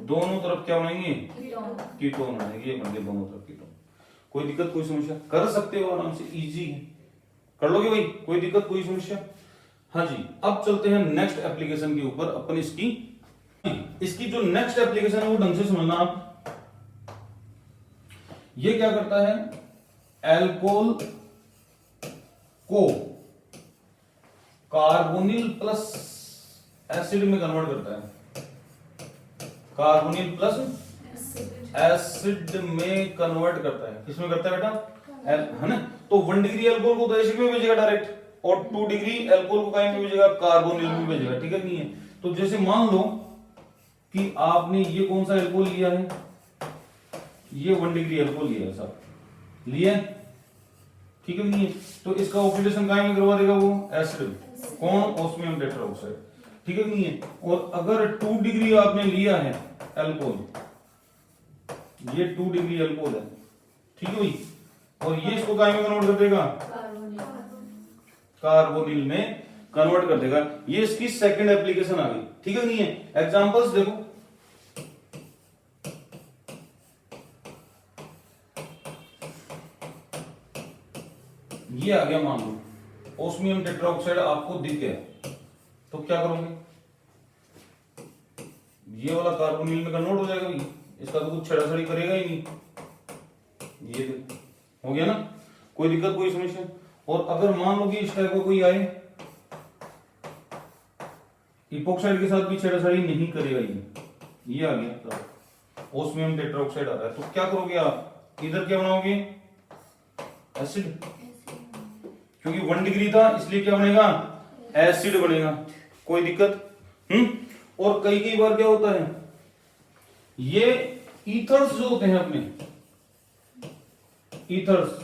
दोनों तरफ क्या बनेंगे, कीटोन बनेंगे, ये बन गए दोनों तरफ कीटोन। कोई दिक्कत कोई समस्या, कर सकते हो आराम से, इजी है, कर लोगे भाई, कोई दिक्कत कोई समस्या। हाँ जी, अब चलते हैं नेक्स्ट एप्लीकेशन के ऊपर अपन। इसकी जो नेक्स्ट एप्लीकेशन है वो ढंग से समझना आप। ये क्या करता है, एल्कोहल को कार्बोनिल प्लस एसिड में कन्वर्ट करता है, कार्बोनिल प्लस एसिड में कन्वर्ट करता है, किसमें करता है बेटा, है ना। तो 1 डिग्री अल्कोहल को तो एसिड में भेजेगा डायरेक्ट, और 2 डिग्री अल्कोहल को कहीं में भेजेगा, कार्बोनिल में भेजेगा, ठीक है नहीं है। तो जैसे मान लो कि आपने ये कौन सा अल्कोहल लिया है, ये 1 डिग्री अल्कोहल लिया है, सब लिया, ठीक है नहीं है। तो इसका ऑक्सीडेशन कहीं में करवा देगा वो एसिड, कौन, ओस्मियम टेट्राऑक्साइड, ठीक है नहीं है। और अगर 2 डिग्री आपने लिया है अल्कोहल, ये 2 डिग्री अल्कोहल है, ठीक है भाई, और ये इसको कहीं में कन्वर्ट कर देगा, कार्बोनिल में कन्वर्ट कर देगा। ये इसकी सेकंड एप्लीकेशन आ गई, ठीक है नहीं है। एग्जांपल्स देखो, ये आ गया, मान लो ओस्मियम टेट्राऑक्साइड आपको दिख गया, तो क्या करोगे, ये वाला कार्बोनिल में कन्वर्ट हो जाएगा भाई, इसका तो कुछ छेड़ाछड़ी करेगा ही नहीं, ये हो गया ना, कोई दिक्कत कोई समस्या। और अगर मान लो कि इस टाइप का कोई आए, इपोक्साइड के साथ भी छेड़ाछड़ी नहीं करेगा, ये आ गया, ओस्मियम टेट्राऑक्साइड आ रहा है, तो क्या करोगे आप, इधर क्या बनाओगे, एसिड, क्योंकि 1 डिग्री था इसलिए क्या बनेगा, एसिड बनेगा, कोई दिक्कत। और कई बार क्या होता है, ये ईथर्स जो होते हैं अपने, ईथर्स,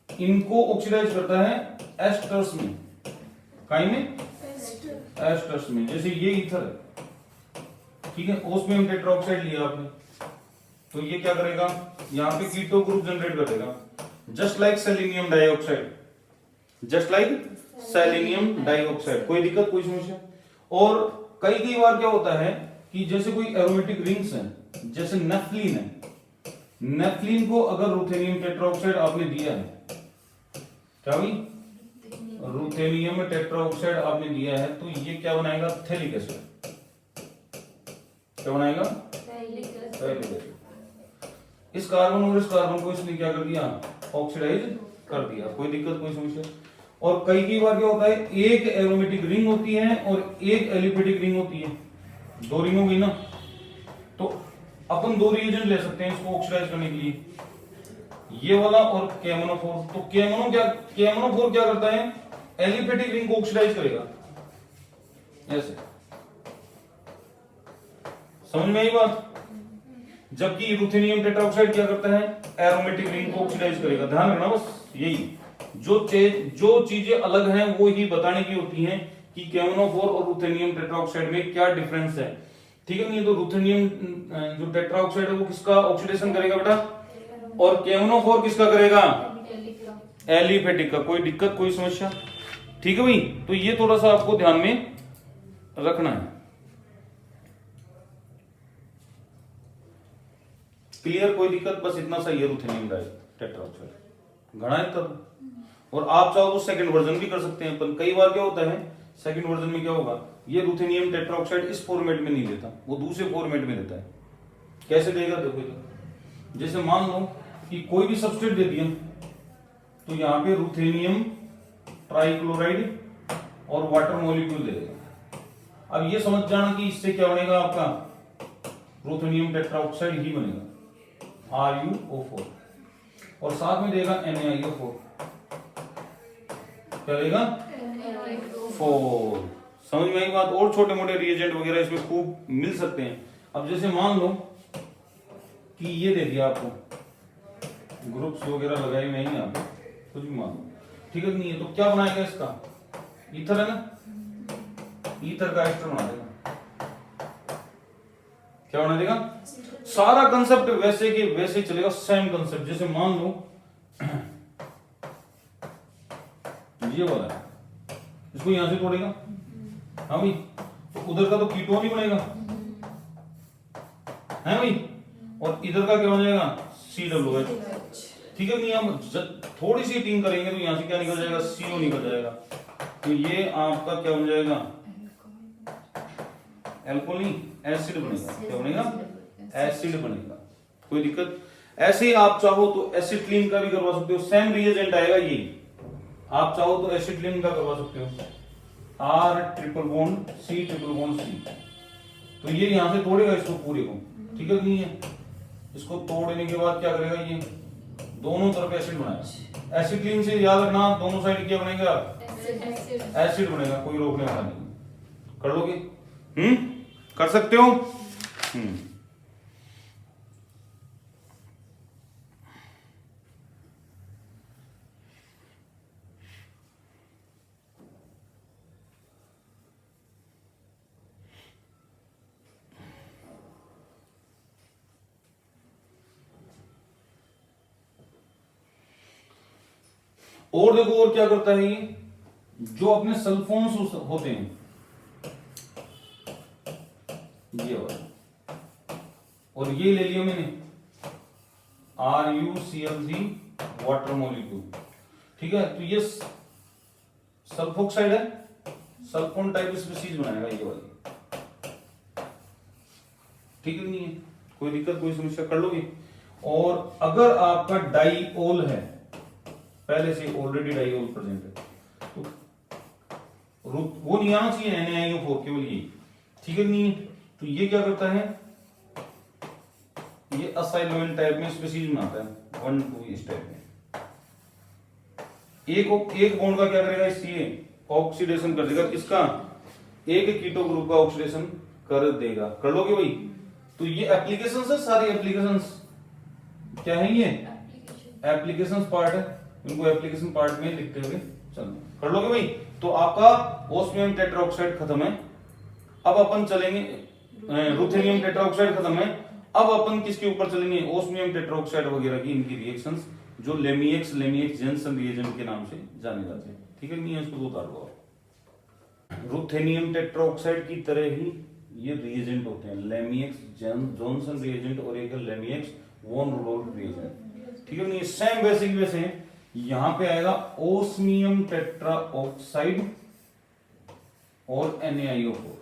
इनको ऑक्सीडाइज करता है एस्टर्स में, काई में, एस्टर्स में, जैसे ये ईथर है, ठीक है, ओस्मियम टेट्राऑक्साइड लिया आपने, तो ये क्या करेगा, यहां पे कीटो ग्रुप जनरेट कर देगा, just like selenium dioxide, just like selenium dioxide, कोई दिक्कत कोई समस्या। और कई बार क्या होता है कि जैसे कोई एरोमेटिक रिंग्स हैं, जैसे नेफ्थलीन है, नेफ्थलीन को अगर रूथेनियम टेट्राऑक्साइड आपने दिया है, क्या भाई, रूथेनियम टेट्राऑक्साइड आपने दिया है, तो ये क्या बनाएगा, थैलिक एसिड, क्या बनाएगा, थैलिक एसिड। इस कार्बन और इस कार्बन को इसने क्या कर दिया, ऑक्सीडाइज कर दिया, कोई दिक्कत कोई समस्या। और कई बार क्या होता है, एक एरोमेटिक रिंग होती है और एक एलिफेटिक रिंग होती है, 2 रिंग होगी ना, तो अपन 2 रिएजेंट ले सकते हैं इसको ऑक्सीडाइज करने के लिए। ये वाला और KMnO4। तो KMnO4 क्या करता है, एलिफेटिक रिंग को ऑक्सीडाइज करेगा ऐसे, समझ में आई बात। जबकि रुथेनियम टेट्राऑक्साइड क्या करता है, एरोमेटिक रिंग को ऑक्सीडाइज करेगा। ध्यान रखना बस, यही जो चीजें अलग हैं वो ही बताने की होती हैं कि KMnO4 और रुथेनियम टेट्राऑक्साइड में क्या डिफरेंस है, ठीक है। नहीं तो रुथेनियम जो टेट्राऑक्साइड है वो किसका ऑक्सीडेशन करेगा बेटा, और KMnO4 किसका करेगा, एलिफेटिक का। कोई दिक्कत, कोई समस्या, ठीक है भाई। तो ये थोड़ा सा आपको ध्यान में रखना है। क्लियर, कोई दिक्कत, बस इतना सा ये रुथेनियम टेट्राऑक्साइड घना है तब। और आप चाहो तो सेकंड वर्जन भी कर सकते हैं, पर कई बार क्या होता है सेकंड वर्जन में क्या होगा, ये रुथेनियम टेट्राऑक्साइड इस फॉर्मेट में नहीं देता, वो दूसरे फॉर्मेट में देता है। कैसे देगा देखो, जैसे मान लो कि कोई भी सब्सट्रेट दे दिया, तो यहाँ पे रुथेनियम ट्राइक्लोराइड और वाटर मॉलिक्यूल दे देगा। अब ये समझ जाना कि इससे क्या बनेगा, आपका रुथेनियम टेट्राऑक्साइड ही बनेगा, RuO4, और साथ में देगा NaIO4, क्या देगा, 4। समझ में आई बात। और छोटे मोटे रिएजेंट वगैरह इसमें खूब मिल सकते हैं। अब जैसे मान लो कि ये दे दिया आपको, ग्रुप्स वगैरह लगाए हुए हैं यहाँ पे, कुछ भी मान लो, ठीक है। नहीं है तो क्या बनाएगा इसका, ईथर है ना, ईथर का एस्टर बना देगा। क्या बना देगा, सारा कंसेप्ट वैसे के वैसे चलेगा, सेम कंसेप्ट। जैसे मान लो ये वाला है, इसको यहां से तोड़ेगा, हाँ भाई, तो उधर का तो कीटोन ही बनेगा, है भाई, और इधर का क्या हो जाएगा, COOH, ठीक है। नहीं हम थोड़ी सी टीम करेंगे तो यहां से क्या निकल जाएगा, CO निकल जाएगा। तो ये आपका क्या बन जाएगा, एल्कोहलिक एसिड बनेगा। क्या बनेगा, एसिड बनेगा। कोई दिक्कत। ऐसे ही आप चाहो तो एसिड क्लीन का भी करवा सकते हो, सेम रिएजेंट आएगा ये। आप चाहो तो एसिड क्लीन का करवा सकते हो, R triple bond C triple bond C। तो ये यहां से तोड़ेगा इसको पूरे को, ठीक है। नहीं है, इसको तोड़ने के बाद क्या करेगा, ये दोनों तरफ एसिड बनाएगा। एसिड क्लीन से याद रखना, दोनों साइड क्या बनेगा, एसिड बनेगा, कोई रोकने वाला नहीं। कर लोगे, कर सकते हो। और देखो और क्या करता है ये, जो अपने सल्फोन्स होते हैं, ये वाला, और ये ले लिया मैंने RuCl3 वाटर मॉलिक्यूल, ठीक है। तो ये सल्फोक्साइड है, सल्फोन टाइप स्पीशीज बनाएगा ये वाली, ठीक है। नहीं है, कोई दिक्कत, कोई समस्या, कर लोगे। और अगर आपका डाईओल है, पहले से ऑलरेडी डाईओल प्रेजेंट है, तो वो नहीं आना चाहिए NaIO4, केवल ये, ठीक है। नहीं है, तो ये क्या करता है, ये असाइलोइल टाइप में स्पीशीज बनाता है, 1 2 इस टाइप में। एक बॉन्ड का क्या करेगा, इससे ऑक्सीडेशन कर देगा, किसका, एक कीटो ग्रुप का ऑक्सीडेशन कर देगा। कर लोगे भाई। तो ये एप्लीकेशंस है, सारी एप्लीकेशंस क्या है, ये एप्लीकेशंस पार्ट है, इनको एप्लीकेशन पार्ट में लिखते हुए चलो, कर लोगे भाई। तो आपका ओस्मियम टेट्राऑक्साइड खत्म है। अब अपन चलेंगे, रुथेनियम टेट्राऑक्साइड खत्म है, अब अपन किसके ऊपर चलेंगे, ओस्मियम टेट्राऑक्साइड वगैरह की इनकी रिएक्शंस, जो लेमिएक्स जेंसन रिएजेंट के नाम से जाने जाते हैं, ठीक है। नहीं है, इसको उतार दो आप। रुथेनियम टेट्राऑक्साइड की तरह ही ये रिएजेंट होते हैं, लेमिएक्स जॉनसन रिएजेंट और एक लेमिएक्स वॉन रूडोल्फ रिएजेंट, ठीक है। नहीं, सेम बेसिक वैसे यहां पे आएगा ओस्मियम टेट्राऑक्साइड और NaIO4,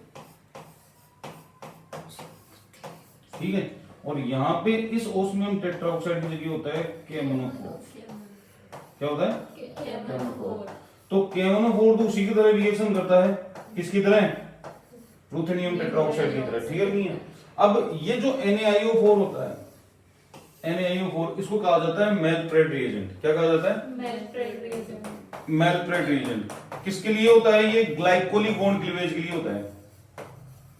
ठीक है। और यहां पे इस ओस्मियम टेट्राऑक्साइड की जगह होता है KMnO4। क्या होता है, KMnO4। तो KMnO4 तो उसी की तरह रिएक्शन करता है, किसकी तरह, रुथेनियम टेट्राऑक्साइड की तरह, ठीक है। नहीं है। अब ये जो NaIO4 होता है, NaIO4 इसको कहा जाता है मेलप्रेट रिएजेंट। क्या कहा जाता है? मेलप्रेट रिएजेंट। मेलप्रेट रिएजेंट किसके लिए होता है? ये ग्लाइकोलिक बॉन्ड क्लीवेज के लिए होता है।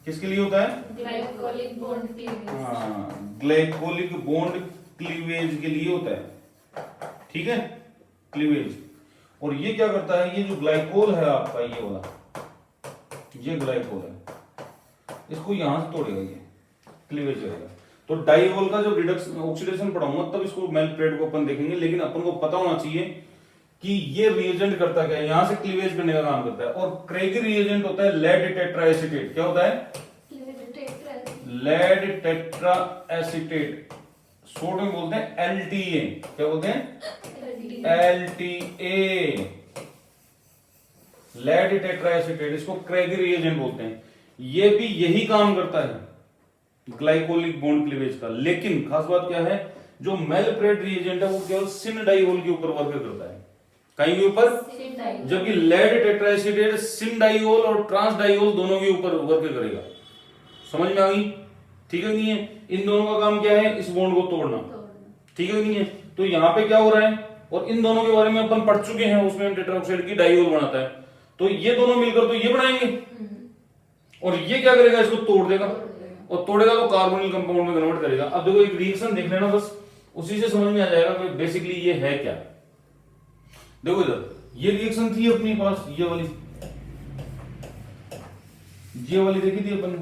किसके लिए होता है? Glycolic bond cleavage. हाँ, ग्लाइकोलिक बॉन्ड क्लीवेज के लिए होता है। ठीक है, क्लीवेज। और ये क्या करता है? ये जो ग्लाइकोल है आपका, ये वाला, ये ग्लाइकोल है, इसको यहां से तोड़ेगा, ये क्लीवेज करेगा। तो डाइवोल का जो रिडक्शन ऑक्सीडेशन पढ़ाऊंगा तब इसको मेलप्रेट को अपन देखेंगे, लेकिन अपन को पता होना चाहिए कि ये रिएजेंट करता क्या है, यहां से क्लीवेज करने का काम करता है। और क्रेगी रिएजेंट होता है लेड टेट्राएसीटेट। क्या होता है? लेड टेट्रा एसीटेट, शॉर्ट में बोलते हैं LTA। क्या बोलते हैं? LTA, लेड टेट्रा एसीटेट, इसको क्रेगी रिएजेंट बोलते हैं। ये भी यही काम करता है ग्लाइकोलिक बॉन्ड क्लीवेज का। लेकिन खास बात क्या है, जो मेलप्रेट रिएजेंट है वो केवल सिन डाइओल के ऊपर वर्क करता है। कहीं के ऊपर? जबकि लेड टेट्राएसीटेट सिन डाइओल और ट्रांस डाइओल दोनों के ऊपर वर्क करेगा। समझ में आ गई? ठीक है, नहीं है? इन दोनों का काम क्या है? इस बॉन्ड को तोड़ना। ठीक है, नहीं है? तो यहां पे क्या हो रहा है, और इन दोनों के बारे में अपन पढ़ चुके हैं, उसमें टेट्राऑक्साइड की डाइओल बनाता है। तो ये दोनों मिलकर तो ये बनाएंगे, और ये क्या करेगा? इसको तोड़ देगा, और तोड़ेगा तो कार्बोनिल कंपाउंड में कन्वर्ट करेगा। अब देखो एक रिएक्शन देख लेना, बस उसी से समझ में आ जाएगा कि बेसिकली ये है क्या। देखो इधर ये रिएक्शन थी अपने पास, ये वाली देखी थी अपन ने।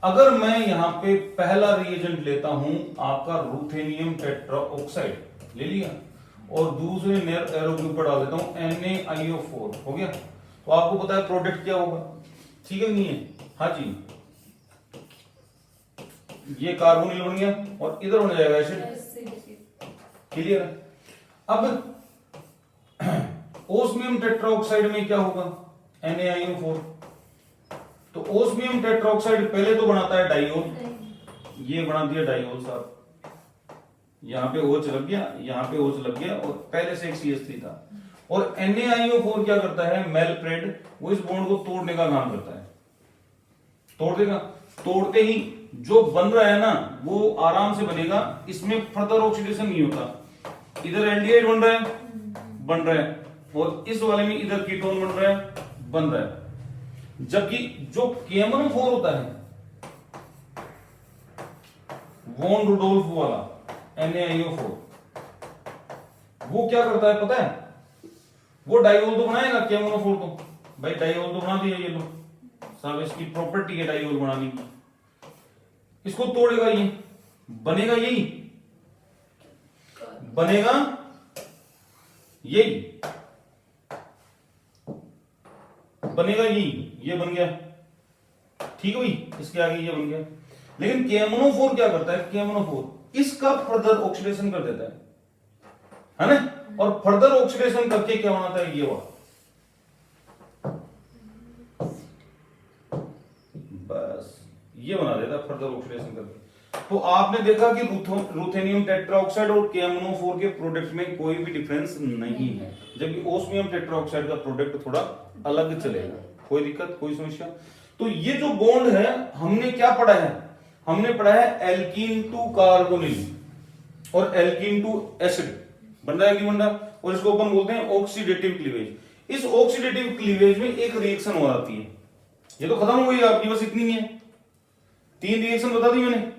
अगर मैं यहां पे पहला रिएजेंट लेता हूं आपका रुथेनियम टेट्राऑक्साइड ले लिया, और दूसरे नेर एरो के ऊपर डाल देता हूं NaIO4, हो गया। तो आपको पता है प्रोडक्ट क्या होगा? ठीक है, नहीं है? हाँ जी, ये कार्बोनिल बन गया और इधर हो जाएगा एसिड। क्लियर? अब ओस्मियम टेट्राऑक्साइड में क्या होगा? NaIO4। तो ओस्मियम टेट्राऑक्साइड पहले तो बनाता है डाइओल, ये बना दिया डाइओल साहब, यहां पे OH लग गया, यहां पे OH लग गया, और पहले से एक CH3 था। और NaIO4 क्या करता है? मेलप्रेट, वो इस बॉन्ड को तोड़ने का काम करता है। तोड़ देगा, तोड़ते ही जो बन रहा है ना वो आराम से बनेगा, इसमें फर्दर ऑक्सीडेशन नहीं होता। इधर एल्डिहाइड बन रहा है, और इस वाले में इधर कीटोन बन रहा है। जबकि जो KMnO4 होता है, वॉन रुडोल्फ वाला NaIO4, वो क्या करता है पता है? वो डाइओल तो बनाएगा KMnO4, तो भाई डाइओल तो बना दिया, ये लो सब इसकी प्रॉपर्टी है डाइओल बनाने की। इसको तोड़ेगा, ये बनेगा, यही बनेगा, यही बनेगा, ये बन गया। ठीक है भाई, इसके आगे ये बन गया। लेकिन KMnO4 क्या करता है? KMnO4 इसका फर्दर ऑक्सीडेशन कर देता है ना, और फर्दर ऑक्सीडेशन करके क्या बनाता है? ये वाला, बस ये बना देता है फर्दर ऑक्सीडेशन करके। तो आपने देखा कि रुथेनियम टेट्राऑक्साइड और KMnO4 के प्रोडक्ट में कोई भी डिफरेंस नहीं है, जबकि ओस्मियम टेट्राऑक्साइड का प्रोडक्ट थोड़ा अलग चलेगा। कोई दिक्कत, कोई समस्या? तो ये जो बॉन्ड है, हमने क्या पढ़ा है? हमने पढ़ा है एल्कीन टू कार्बोनिल और एल्कीन टू एसिड बन रहा है कि बन रहा, और इसको अपन बोलते हैं ऑक्सीडेटिव क्लीवेज। इस ऑक्सीडेटिव क्लीवेज में एक रिएक्शन हो जाती है, ये तो खत्म हो गई आपकी, बस इतनी ही है। 3 रिएक्शन बता दी मैंने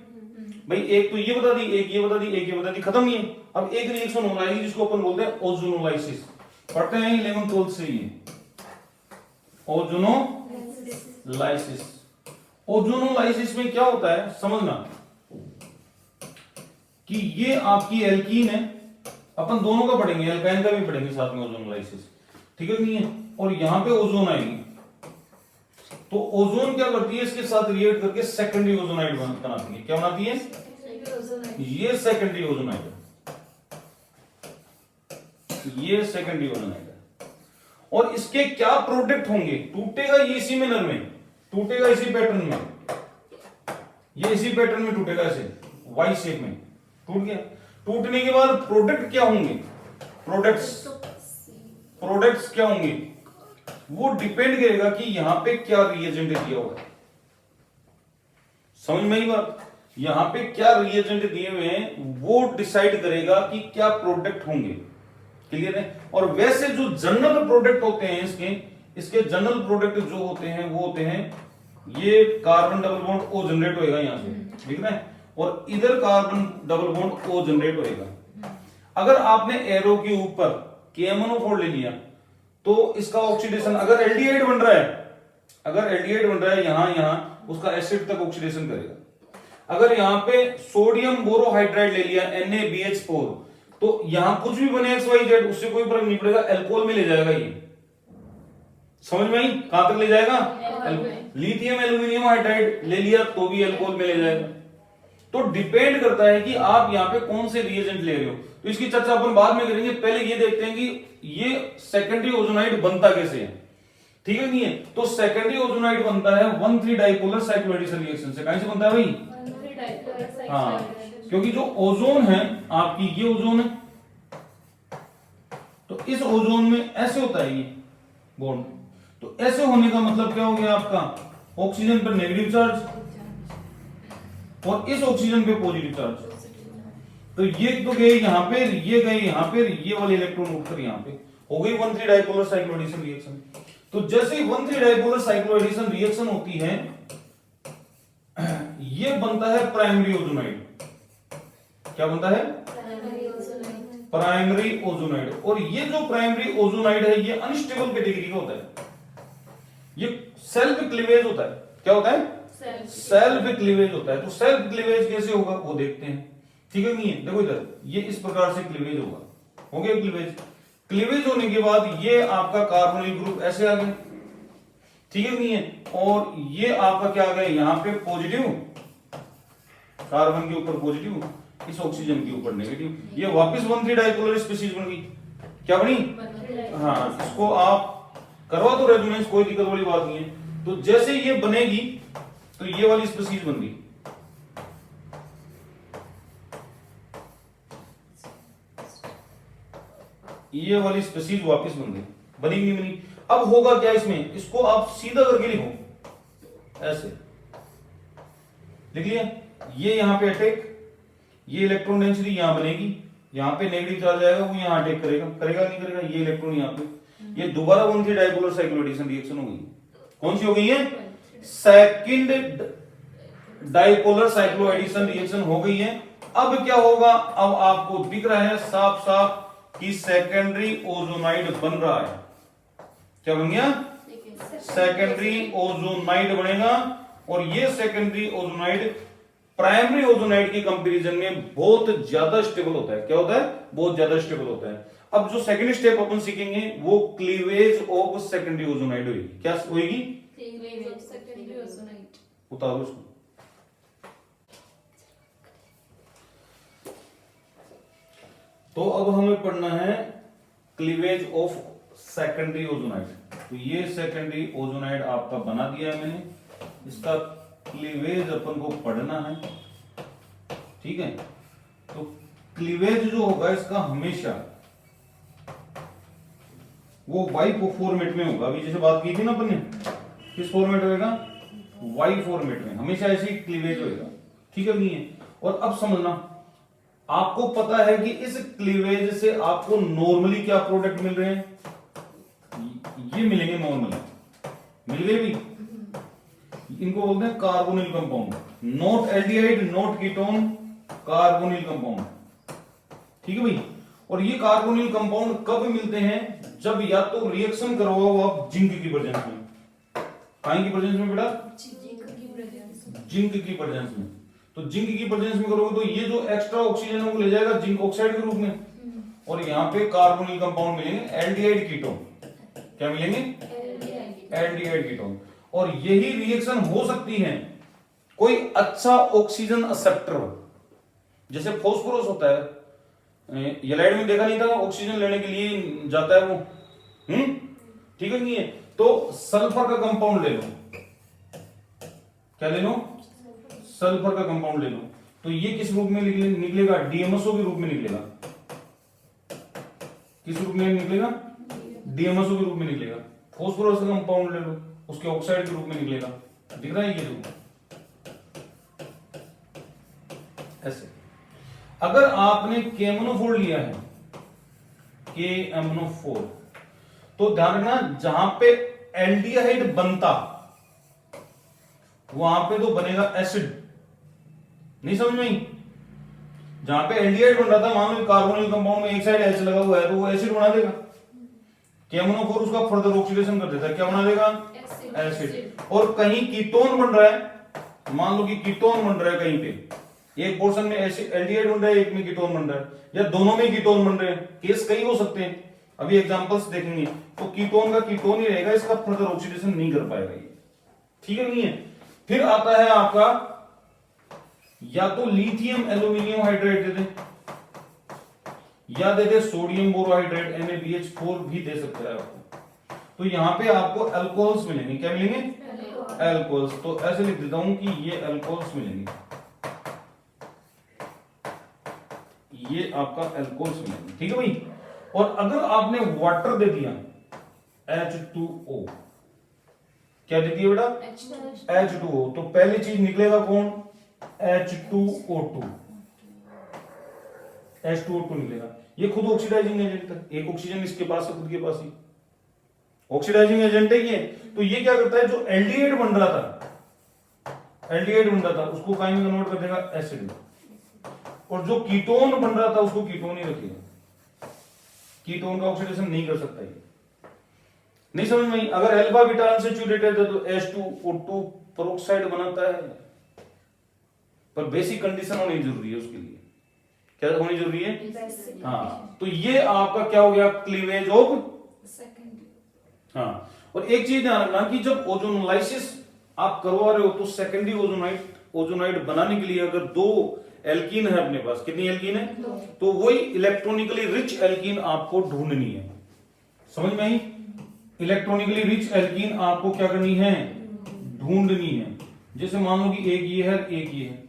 भाई, एक तो ये बता दी, एक ये बता दी, एक ये बता दी, खत्म ही है। अब एक रिएक्शन हो रहा है जिसको अपन बोलते हैं ओजोनोलाइसिस। पढ़ते हैं 11th 12th से ये ओजोनोलाइसिस। ओजोनोलाइसिस में क्या होता है समझना, कि ये आपकी एल्कीन है, अपन दोनों का पढ़ेंगे, एल्काइन का भी पढ़ेंगे साथ में ओजोनोलाइसिस। ठीक है नहीं है? और यहां पे ओजोन आएगी, तो ओजोन क्या करती है? इसके साथ रिएक्ट करके सेकेंडरी ओजोनाइड बनाती है। क्या बनाती है? ये सेकेंडरी ओजोनाइड, ये सेकेंडरी ओजोनाइड है। और इसके क्या प्रोडक्ट होंगे? टूटेगा ये इसी मैनर में, टूटेगा इसी पैटर्न में, ये इसी पैटर्न में टूटेगा, ऐसे वाई शेप में टूट गया। टूटने के बाद प्रोडक्ट क्या होंगे? प्रोडक्ट्स क्या होंगे? वो डिपेंड करेगा कि यहां पे क्या रिएजेंट दिया हुआ है। समझ में आई बात? यहाँ पे क्या रिएजेंट दिए हुए हैं वो डिसाइड करेगा कि क्या प्रोडक्ट होंगे। क्लियर है। और वैसे जो जनरल प्रोडक्ट होते हैं इसके जनरल प्रोडक्ट जो होते हैं वो होते हैं ये carbon double bond O generate होएगा यहाँ से, ठीक है, और इधर carbon double bond O generate होएगा। अगर आपने एरो के ऊपर KMnO4 ले लिया तो इसका ऑक्सीडेशन अगर एल्डिहाइड बन रहा है यहां उसका एसिड तक ऑक्सीडेशन करेगा। अगर यहां पे सोडियम बोरोहाइड्राइड ले लिया NaBH4 तो यहां कुछ भी बने XYZ उससे कोई फर्क नहीं पड़ेगा, एल्कोहल में ले जाएगा ये। समझ में आई कहां तक ले जाएगा? लिथियम एल्यूमिनियम हाइड्राइड ले लिया तो भी एल्कोहल में ले जाएगा। तो डिपेंड करता है कि आप यहां पे कौन से रिएजेंट ले रहे हो। तो इसकी चर्चा अपन बाद में करेंगे, पहले ये देखते हैं कि ये सेकेंडरी ओजोनाइड बनता कैसे है, ठीक है नहीं है। तो सेकेंडरी ओजोनाइड बनता है 1,3 डाइपोलर साइक्लोएडिशन रिएक्शन से। कहां से बनता है भाई? हाँ, क्योंकि जो ओजोन है आपकी ये ओजोन है, तो इस ओजोन में ऐसे होता है ये बॉन्ड। तो ऐसे होने का मतलब क्या हो गया आपका, ऑक्सीजन पर नेगेटिव चार्ज और इस ऑक्सीजन पे पॉजिटिव चार्ज। तो ये तो गए यहां पे, ये गए यहां पे, ये वाले इलेक्ट्रॉन उठकर यहां पे हो गई 1,3 डाइपोलर साइक्लोएडिशन रिएक्शन। तो जैसे ही 1,3 डाइपोलर साइक्लोएडिशन रिएक्शन होती है ये बनता है प्राइमरी ओजोनाइड। क्या बनता है? Primary ozonide. और ये जो प्राइमरी ओजोनाइड है ये अनस्टेबल कैटेगरी का होता है, ये सेल्फ क्लीवेज होता है। क्या होता है? सेल्फ क्लीवेज होता है। तो सेल्फ क्लीवेज कैसे होगा वो देखते हैं, ठीक है नहीं है। देखो इधर ये इस प्रकार से क्लीवेज होगा, हो गया क्लीवेज। क्लीवेज होने के बाद ये आपका कार्बोनिल ग्रुप ऐसे आ गया, ठीक है नहीं है। और ये आपका क्या आ गया यहाँ पे पॉजिटिव, कार्बन के ऊपर पॉजिटिव, इस ऑक्सीजन के ऊपर नेगेटिव। ये वापस 1,3 डाइपोलर स्पीशीज बन गई। क्या बनी? हाँ, इसको आप करवा दो रेजोनेंस, कोई दिक्कत वाली बात नहीं है। तो जैसे ये बनेगी तो ये वाली स्पीशीज बन गई। ये वाली स्पीशीज वापस बन गई, बनी नहीं बनी। अब होगा क्या इसमें, इसको आप सीधा करके लिखो, ऐसे लिख लिया। ये यहां पे अटैक, ये इलेक्ट्रॉन डेंसिटी यहां बनेगी, यहां पे नेगेटिव चार्ज आएगा वो यहां अटैक करेगा, करेगा नहीं करेगा, ये इलेक्ट्रॉन यहां पे, ये दोबारा 1,3 डाइपोलर साइक्लोएडिशन रिएक्शन हो गई। कौन सी हो गई है? सेकंड डाइपोलर साइक्लोएडिशन रिएक्शन हो गई है। अब क्या होगा, अब आपको दिख रहा है साफ साफ कि सेकेंडरी ओजोनाइड बन रहा है। क्या बन गया? सेकेंडरी ओजोनाइड बनेगा। और ये सेकेंडरी ओजोनाइड प्राइमरी ओजोनाइड के कंपैरिजन में बहुत ज्यादा स्टेबल होता है। क्या होता है? बहुत ज्यादा स्टेबल होता है। अब जो सेकंड स्टेप अपन सीखेंगे वो क्लीवेज ऑफ सेकेंडरी ओजोनाइड होगी। क्या होगी? उतारो इसको। तो अब हमें पढ़ना है क्लीवेज ऑफ सेकेंडरी ओजोनाइड। तो ये सेकेंडरी ओजोनाइड आपका बना दिया है मैंने, इसका क्लीवेज अपन को पढ़ना है, ठीक है। तो क्लीवेज जो होगा इसका हमेशा वो वाई फॉर्मेट में होगा। अभी जैसे बात की थी ना अपन ने, किस फॉर्मेट होगा? वाई फॉर्मेट में हमेशा ऐसे ही क्लीवेज होगा, ठीक है नहीं है। और अब समझना, आपको पता है कि इस क्लीवेज से आपको नॉर्मली क्या प्रोडक्ट मिल रहे हैं? ये मिलेंगे नॉर्मली, मिल गए भी। इनको बोलते हैं carbonyl compound, not aldehyde not ketone, carbonyl compound, ठीक है भाई। और ये कार्बोनिल कंपाउंड कब मिलते हैं? जब या तो रिएक्शन करवाओ आप जिंक की प्रेजेंस में। काहे की प्रेजेंस में बेटा? जिंक की प्रेजेंस में। तो जिंक की प्रेजेंस में करोगे तो ये जो एक्स्ट्रा ऑक्सीजन है वो ले जाएगा जिंक ऑक्साइड के रूप में, और यहाँ पे कार्बोनिल कंपाउंड मिलेंगे एल्डिहाइड कीटोन। क्या मिलेंगे? Aldehyde ketone. और यही रिएक्शन हो सकती है कोई अच्छा ऑक्सीजन एक्सेप्टर हो, जैसे फास्फोरस होता है, येलाइड में देखा नहीं था, ऑक्सीजन लेने के लिए जाता है वो, ठीक है नहीं है। तो सल्फर का कंपाउंड ले लो, क्या ले लो? सल्फर का कंपाउंड ले लो। तो ये किस रूप में निकलेगा? डीएमएसओ के रूप में निकलेगा। किस रूप में निकलेगा? डीएमएसओ के रूप में निकलेगा। फास्फोरस का कंपाउंड ले लो, उसके ऑक्साइड के रूप में निकलेगा। दिख रहा है ये जो ऐसे। अगर आपने KMnO4 लिया है, KMnO4, तो ध्यान रखना जहां पे एल्डिहाइड बनता वहां पे तो बनेगा एसिड। नहीं समझ में आई? जहां पे एल्डिहाइड बन रहा था, मान लो कार्बोनिल कंपाउंड में एक साइड H लगा हुआ है तो वो एसिड बना देगा। KMnO4 उसका फर्दर ऑक्सीडेशन कर देता है, क्या बना देगा? एसिड। और कहीं कीटोन बन रहा है, मान लो कि कीटोन बन रहा है कहीं पे, एक पोर्शन में एल्डिहाइड बन रहा है, एक में कीटोन बन रहा है, या दोनों में कीटोन बन रहे हैं, केस कई हो सकते हैं, अभी एग्जांपल्स देखेंगे। तो कीटोन का कीटोन ही रहेगा, इसका फर्दर ऑक्सीडेशन नहीं कर पाएगा ये, ठीक है नहीं है। फिर आता है आपका, या तो लिथियम एल्यूमिनियम हाइड्राइड दे दे, या दे दे सोडियम बोरोहाइड्राइड NaBH4 भी दे सकते हैं आपको। तो यहां पे आपको अल्कोहल्स मिलेंगे, क्या मिलेंगे? अल्कोहल्स। तो ऐसे लिख देता हूं कि ये अल्कोहल्स मिलेंगे, ये आपका अल्कोहल्स मिलेंगे, ठीक है भाई। और अगर आपने वाटर दे दिया H2O, क्या दे दिया बेटा? H2O, तो पहली चीज निकलेगा कौन? H2O2, H2O2 निकलेगा। ये खुद ऑक्सीडाइजिंग एजेंट है, एक ऑक्सीजन इसके पास है, खुद के पास ही ऑक्सीडाइजिंग एजेंट है ये। तो ये क्या करता है, जो एल्डिहाइड बन रहा था उसको काइन में कन्वर्ट कर देगा एसिड में, और जो कीटोन बन रहा था उसको कीटोन ही रखेगा, कीटोन का ऑक्सीडेशन नहीं कर सकता ये। नहीं समझ में? अगर अल्फा बीटा अनसैचुरेटेड है तो H2O2 पेरोक्साइड बनाता है, पर बेसिक कंडीशन होनी जरूरी है उसके लिए, क्या होनी जरूरी है? हाँ। तो ये आपका क्या हो गया? Cleavage of secondary. हाँ, और एक चीज ध्यान रखना कि जब ओजोनोलाइसिस आप करवा रहे हो तो सेकेंडरी ओजोनाइड बनाने के लिए अगर दो एल्कीन है अपने पास, कितनी एल्कीन है? तो वही इलेक्ट्रॉनिकली रिच एल्कीन आपको ढूंढनी है, समझ में आई? इलेक्ट्रॉनिकली रिच एल्कीन आपको क्या करनी है? ढूंढनी है। जैसे मान लो कि एक ये है, एक ये है,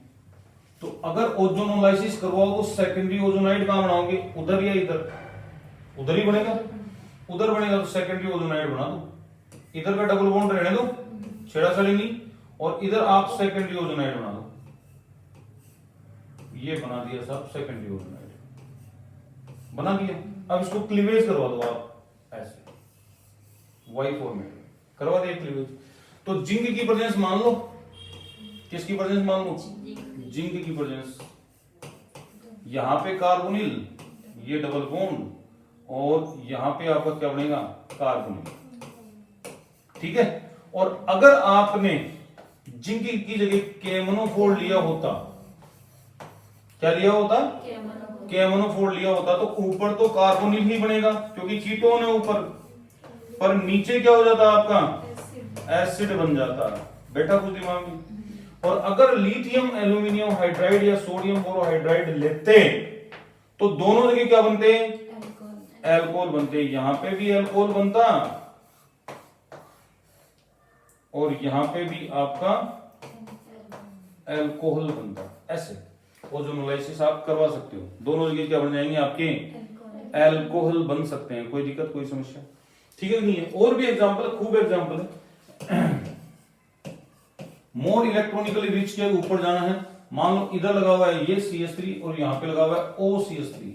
तो अगर ओजोनोलाइसिस करवाओ तो सेकेंडरी ओजोनाइड कहां बनाओगे? उधर या इधर? उधर ही बनेगा, उधर बनेगा तो सेकेंडरी ओजोनाइड बना दो, इधर का डबल बॉन्ड रहने दो, छेड़ाछाड़ी नहीं, और इधर आप सेकेंडरी ओजोनाइड बना दो, ये बना दिया साहब सेकेंडरी ओजोनाइड बना दिया। अब इसको क्लीवेज करवा दो आप, ऐसे वाई फॉर्मेट में करवा दिया क्लीवेज। तो जिंक की प्रेजेंस मान लो, किसकी प्रेजेंस मान लो? जिंक की प्रेजेंस। यहां पे कार्बोनिल, ये डबल बॉन्ड, और यहां पे आपका क्या बनेगा? कार्बोनिल, ठीक है। और अगर आपने जिंक की जगह KMnO4 लिया होता, क्या लिया होता? KMnO4 लिया होता, तो ऊपर तो कार्बोनिल ही बनेगा क्योंकि कीटोन है ऊपर, पर नीचे क्या हो जाता आपका? एसिड बन जाता। बैठा कुछ दिमाग में? और अगर लिथियम एल्यूमिनियम हाइड्राइड या सोडियम बोरोहाइड्राइड लेते तो दोनों जगह क्या बनते? एल्कोहल बनते। यहां पे भी एल्कोहल बनता और यहां पे भी आपका एल्कोहल बनता, ऐसे। ओजोनोलाइसिस आप करवा सकते हो, दोनों जगह क्या बन जाएंगे आपके? एल्कोहल बन सकते हैं, कोई दिक्कत कोई समस्या, ठीक है नहीं है? और भी एग्जांपल, खूब एग्जांपल है। मोर इलेक्ट्रॉनिकली रिच के ऊपर जाना है, मान लो इधर लगा हुआ है ये CH3 और यहां पे लगा हुआ है OCH3,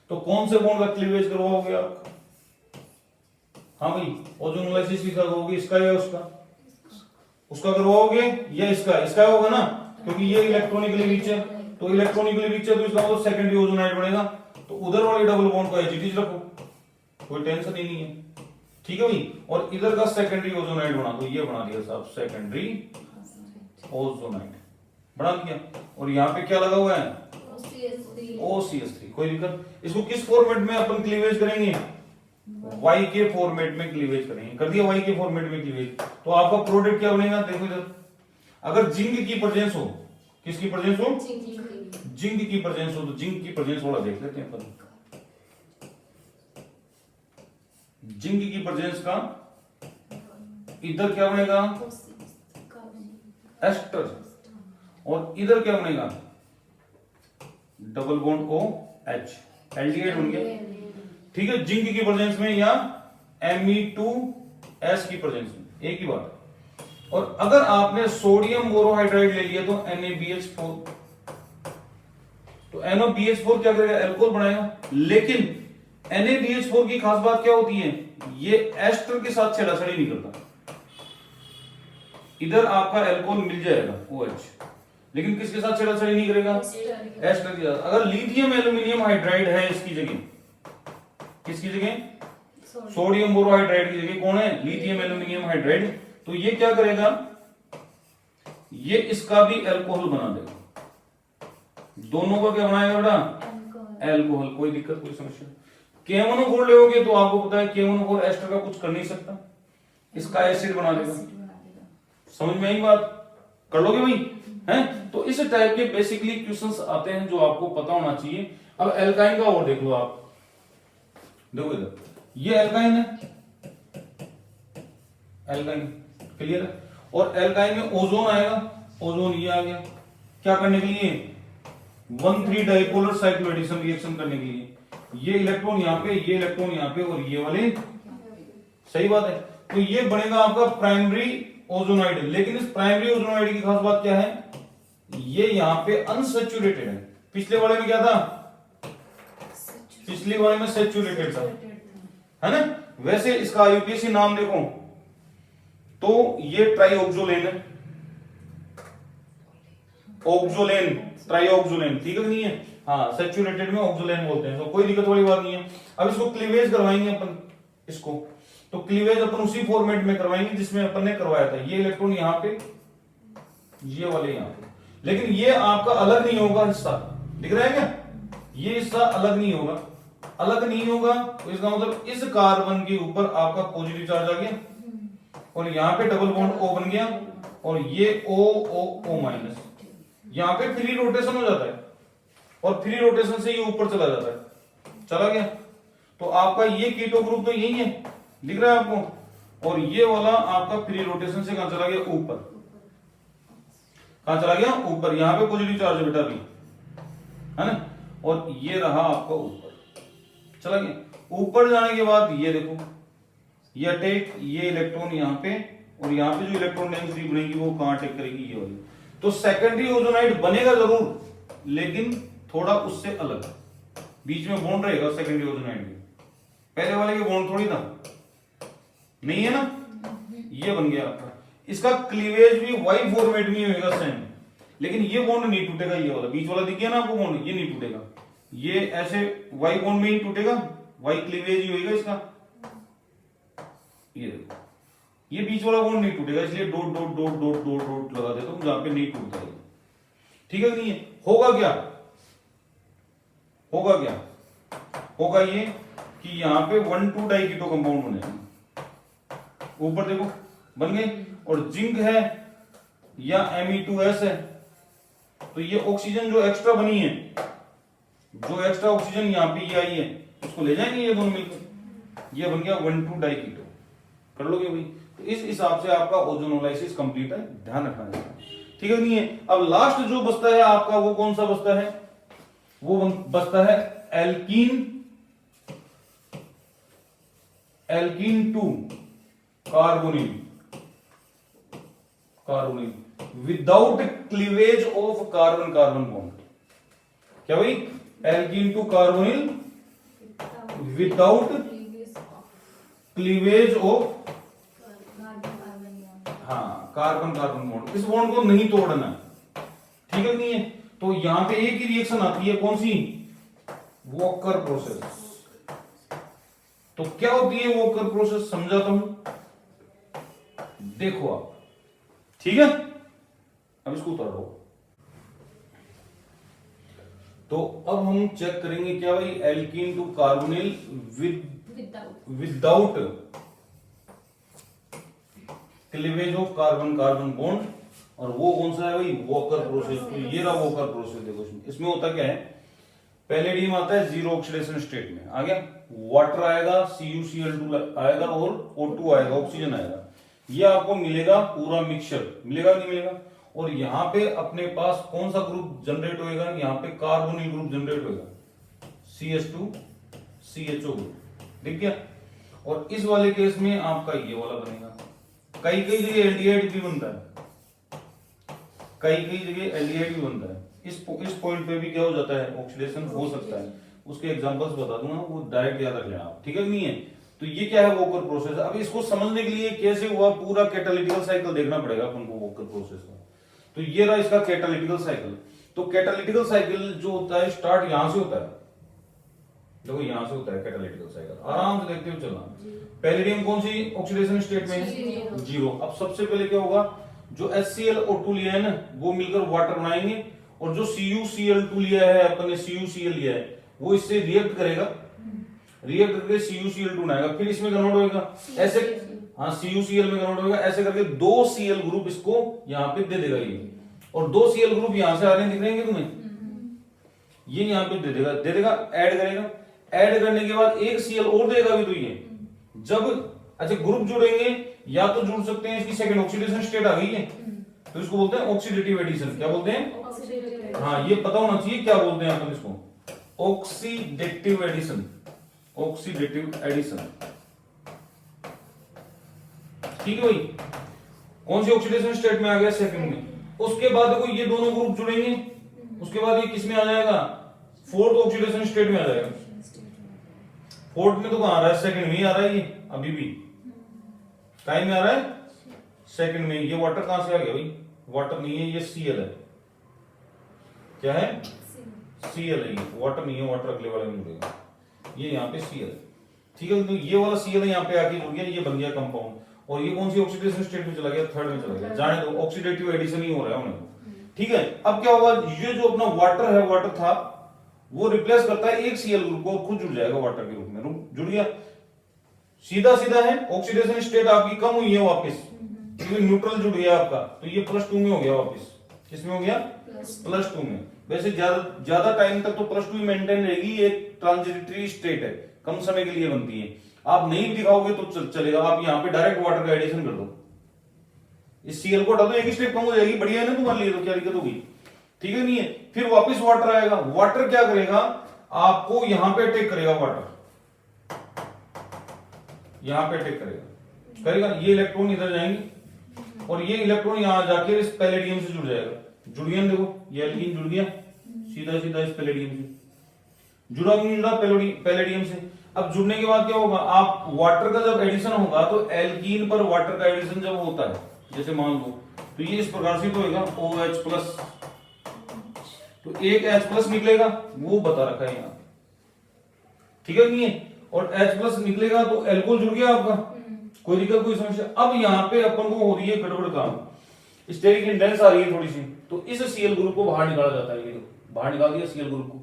तो कौन से बॉन्ड का क्लीवेज करवाओगे आप? हाँ भाई, ओजोनोलाइसिस किसका होगी? इसका या उसका? उसका करवाओगे या इसका? इसका होगा ना, क्योंकि ये इलेक्ट्रॉनिकली रिच है, तो इलेक्ट्रॉनिकली रिच है तो इसका मतलब सेकेंडरी ओजोनाइड बनेगा, तो उधर वाले डबल बॉन्ड को एच रखो, कोई टेंशन ही नहीं है, ठीक है भाई। और इधर का सेकेंडरी ओजोनाइड बना दो, ये बना दिया साहब सेकेंडरी ओजोनाइड बना दिया। और यहाँ पे क्या लगा हुआ है? OCH3, कोई दिक्कत? इसको किस फॉर्मेट में अपन क्लीवेज करेंगे? Y के फॉर्मेट में क्लीवेज करेंगे। कर दिया Y के फॉर्मेट में क्लीवेज, तो आपका प्रोडक्ट क्या बनेगा? देखो इधर, अगर जिंक की प्रेजेंस हो, किसकी प्रेजेंस हो? जिंक की प्रेजेंस हो, तो जिंक की प्रेजेंस वाला देख लेते हैं अपन। जिंक की प्रेजेंस का इधर क्या बनेगा? एस्टर, और इधर क्या बनेगा? डबल बॉन्ड OH, एल्डिहाइड बन गया, ठीक है। जिंक की प्रेजेंस में या Me2S की प्रेजेंस में, एक ही बात। और अगर आपने सोडियम बोरोहाइड्राइड ले लिया तो NaBH4, तो NaBH4 क्या करेगा, एल्कोहल बनाएगा। लेकिन NaBH4 की खास बात क्या होती है, ये एस्टर के साथ छेड़छाड़ी नहीं करता। इधर आपका एल्कोहल मिल जाएगा OH, लेकिन किसके साथ छेड़छाड़ी नहीं करेगा, एस्टर के साथ। अगर लिथियम एल्यूमिनियम हाइड्राइड है इसकी जगह, किसकी जगह, सोडियम बोरोहाइड्राइड की जगह कौन है, लिथियम एल्यूमिनियम हाइड्राइड, तो ये क्या करेगा, ये इसका भी एल्कोहल बना देगा। दोनों का क्या बनाएगा बेटा, एल्कोहल। कोई दिक्कत, कोई समस्या। KMnO4 लोगे तो आपको पता है KMnO4 एस्टर का कुछ कर नहीं सकता, इसका एसिड बना देगा। समझ में आई बात, कर लोगे भाई, हैं? तो इस टाइप के बेसिकली क्वेश्चंस आते हैं जो आपको पता होना चाहिए। अब एल्काइन का और देख लो आप, देखो इधर ये एल्काइन है, एल्काइन क्लियर है। और एल्काइन में ओजोन आएगा, ओजोन ये आ गया, क्या करने के लिए, 1,3 डाइपोलर साइक्लोएडिशन रिएक्शन करने के लिए। ये इलेक्ट्रॉन यहाँ पे, ये इलेक्ट्रॉन यहाँ पे, और ये वाले, सही बात है। तो ये बनेगा आपका प्राइमरी ओजोनाइड। लेकिन इस प्राइमरी ओजोनाइड की खास बात क्या है, ये यहाँ पे अनसैचुरेटेड है। पिछले वाले में क्या था, पिछले वाले में सैचुरेटेड था, है ना। वैसे इसका यूपीएससी नाम देखो तो ये ट्राइऑक्सोलेन है, ऑक्सोलेन, ट्राइऑक्सोलेन, ठीक है कि नहीं है, हाँ, सैचुरेटेड में ऑक्सोलेन बोलते हैं, तो कोई दिक्कत वाली बात नहीं है। अब इसको क्लीवेज करवाएंगे अपन, इसको तो क्लीवेज अपन उसी फॉर्मेट में करवाएंगे जिसमें अपन ने करवाया था। ये इलेक्ट्रॉन यहाँ पे, ये वाले यहाँ पे, लेकिन ये आपका अलग नहीं होगा हिस्सा, दिख रहा है क्या, ये हिस्सा अलग नहीं होगा, अलग नहीं होगा। तो इसका मतलब इस कार्बन के ऊपर आपका पॉजिटिव चार्ज आ गया, और यहाँ पे डबल बॉन्ड O बन गया, और ये O माइनस, यहाँ पे फ्री रोटेशन हो जाता है, और फ्री रोटेशन से ये ऊपर चला जाता है, चला गया। तो आपका ये कीटो ग्रुप तो यही है, दिख रहा है आपको, और ये वाला आपका फ्री रोटेशन से कहां चला गया, ऊपर, कहां चला गया, ऊपर। यहाँ पे पॉजिटिव चार्ज है बेटा अभी, है ना, और ये रहा आपका ऊपर, चला गया। ऊपर जाने के बाद ये देखो, ये अटैक, ये इलेक्ट्रॉन यहाँ पे, और यहाँ पे जो इलेक्ट्रॉन डेंसिटी बनेगी वो कहां अटैक करेगी, ये वाली। तो सेकेंडरी ओजोनाइड बनेगा जरूर, लेकिन थोड़ा उससे अलग, बीच में बॉन्ड रहेगा सेकेंडरी ओजोनाइड में। पहले वाले के बॉन्ड थोड़ी था, नहीं है ना, ये बन गया आपका। इसका क्लीवेज भी वाई फॉर्मेट में होगा सेम, लेकिन ये बॉन्ड नहीं टूटेगा, ये वाला बीच वाला दिख गया ना आपको बॉन्ड, ये नहीं टूटेगा, ये ऐसे वाई बॉन्ड में ही टूटेगा, वाई क्लीवेज ही होगा इसका। ये देखो, ये बीच वाला बॉन्ड नहीं टूटेगा, इसलिए dot dot dot dot dot dot लगा देता हूं जहां पे नहीं टूटता है, ठीक है कि नहीं है। होगा क्या, होगा क्या, होगा ये कि यहाँ पे 1,2 डाइकीटो कंपाउंड बनेगा, ऊपर देखो बन गए, और जिंक है या Me2S है, तो ये ऑक्सीजन जो एक्स्ट्रा बनी है, जो एक्स्ट्रा ऑक्सीजन यहाँ पे ये आई है, उसको ले जाएंगे ये दोनों मिलकर, ये बन गया 1,2 डाइकीटो, कर लोगे भाई। तो इस हिसाब से आपका ओजोनोलाइसिस कंप्लीट है, ध्यान रखना है, ठीक है नहीं है। अब लास्ट जो बचता है आपका, वो कौन सा बचता है, वो बचता है alkene, alkene 2 carbonyl, carbonyl without cleavage of carbon carbon bond. क्या भाई, alkene 2 carbonyl without cleavage of, हाँ, कार्बन कार्बन बॉन्ड, इस बॉन्ड को नहीं तोड़ना, ठीक है नहीं है। तो यहां पे एक ही रिएक्शन आती है, कौन सी, वॉकर प्रोसेस। तो क्या होती है वॉकर प्रोसेस, समझाता हूं, देखो आप, ठीक है। अब इसको उतार दो। तो अब हम चेक करेंगे क्या भाई, alkene 2 carbonyl without cleavage of carbon carbon bond, और वो कौन सा है भाई, वॉकर प्रोसेस। तो ये रहा वॉकर प्रोसेस, देखो इसमें होता क्या है, पहले डीम आता है जीरो ऑक्सीडेशन स्टेट में, आ गया, वाटर आएगा, CuCl2 आएगा, और O2 आएगा, ऑक्सीजन आएगा, ये आपको मिलेगा पूरा मिक्सचर, मिलेगा नहीं मिलेगा। और यहाँ पे अपने पास कौन सा ग्रुप जनरेट होएगा, यहाँ पे कार्बोनिल ग्रुप जनरेट होएगा, CH2 CHO ग्रुप, ठीक है। और इस वाले केस में आपका ये वाला बनेगा, कई कई जगह एल्डिहाइड भी बनता है, कई कई जगह एल्डिहाइड भी बनता है, इस पॉइंट पे भी क्या हो जाता है, ऑक्सीडेशन हो सकता है। उसके एग्जांपल्स बता दूंगा, वो डायरेक्ट याद रख लेना आप, ठीक है नहीं है। तो ये क्या है, वॉकर प्रोसेस। अब इसको समझने के लिए कैसे हुआ, पूरा कैटालिटिकल साइकिल देखना पड़ेगा अपन को वॉकर प्रोसेस का। तो ये रहा इसका कैटालिटिकल साइकिल। तो कैटालिटिकल साइकिल जो होता है स्टार्ट यहां से होता है, देखो यहां से होता है कैटालिटिकल साइकिल, आराम से देखते हुए चलना। पैलेडियम कौन सी ऑक्सीडेशन स्टेट में है, जीरो। अब सबसे पहले क्या होगा, जो HClO2 लिया है ना, वो मिलकर वाटर बनाएंगे, और जो CuCl2 लिया है अपन ने, CuCl लिया है, वो इससे रिएक्ट करेगा, रिएक्ट करके CuCl2 बनाएगा, फिर इसमें कन्वर्ट होएगा ऐसे, हाँ CuCl में कन्वर्ट होएगा, ऐसे करके 2 Cl ग्रुप इसको यहाँ पे दे देगा ये, और 2 Cl ग्रुप यहाँ से आ रहे हैं, दिख रहे हैं तुम्हें, ये यहाँ पे दे देगा, ऐड करेगा, ऐड करने के बाद एक Cl और देगा भी। तो ये जब अच्छा ग्रुप जुड़ेंगे, या तो जुड़ सकते हैं, इसकी सेकंड ऑक्सीडेशन स्टेट आ गई है, तो इसको बोलते हैं ऑक्सीडेटिव एडिशन। क्या बोलते हैं, हाँ ये पता होना चाहिए क्या बोलते हैं अपन इसको, ऑक्सीडेटिव एडिशन, ऑक्सीडेटिव एडिशन, ठीक है भाई। कौन सी ऑक्सीडेशन स्टेट में आ गया, सेकंड में। उसके बाद देखो ये दोनों ग्रुप जुड़ेंगे, उसके बाद ये किस में आ जाएगा, फोर्थ ऑक्सीडेशन स्टेट में आ जाएगा। फोर्थ में तो कहां आ रहा है, सेकंड में ही आ रहा है, ये अभी भी टाइम में आ रहा है, सेकंड में। ये वाटर कहां से आ गया भाई, वाटर नहीं है, ये Cl है, क्या है, Cl है, ये वाटर नहीं है, वाटर अगले वाले में जुड़ेगा, ये यहाँ पे Cl, ठीक है। तो ये वाला Cl यहाँ पे आके जुड़ गया, ये बन गया कंपाउंड, और ये कौन सी ऑक्सीडेशन स्टेट में चला गया, थर्ड में चला गया, जाने दो, ऑक्सीडेटिव एडिशन ही हो रहा है उन्हें, ठीक है। अब क्या होगा, ये जो अपना वाटर है, वाटर था, वो रिप्लेस करता है एक Cl ग्रुप को, खुद जुड़ जाएगा वाटर के रूप में, जुड़ गया, सीधा सीधा है। ऑक्सीडेशन स्टेट आपकी कम हुई है वापस, क्योंकि न्यूट्रल जुड़ गया आपका, तो ये +2 में हो गया वापस, किसमें हो गया, +2 में। वैसे ज्यादा टाइम तक तो +2 ही मेंटेन रहेगी, ये ट्रांजिटरी स्टेट है, कम समय के लिए बनती है। आप नहीं दिखाओगे तो चलेगा, आप यहाँ पे डायरेक्ट वाटर का एडिशन कर दो, इस Cl को हटा दो, एक स्टेप कम हो जाएगी, बढ़िया है ना तुम्हारे लिए, तो क्या दिक्कत होगी, ठीक है नहीं है। फिर वापस वाटर आएगा, वाटर क्या करेगा, आपको यहां पे अटैक करेगा, वाटर यहां पे अटैक करेगा, ये इलेक्ट्रॉन इधर जाएंगे, और ये इलेक्ट्रॉन यहां जाके इस पैलेडियम से जुड़ जाएगा, जुड़ गया, देखो ये एल्कीन जुड़ गया, सीधा सीधा इस पैलेडियम से जुड़ा, पैलेडियम से। अब जुड़ने के बाद क्या होगा, आप वाटर का जब एडिशन होगा, तो एल्कीन पर वाटर का एडिशन जब होता है, जैसे मान लो, तो ये इस प्रकार से तो होगा OH+, तो एक H+ निकलेगा, वो बता रखा है यहाँ, ठीक है नहीं है, और H+ निकलेगा तो एल्कोहल जुड़ गया आपका, कोई दिक्कत कोई समस्या। अब यहाँ पे अपन को हो रही है गड़बड़ काम, स्टेरिक इंडेंस आ रही है थोड़ी सी, तो इस Cl ग्रुप को बाहर निकाला जाता है, ये बाहर निकाल दिया Cl ग्रुप को,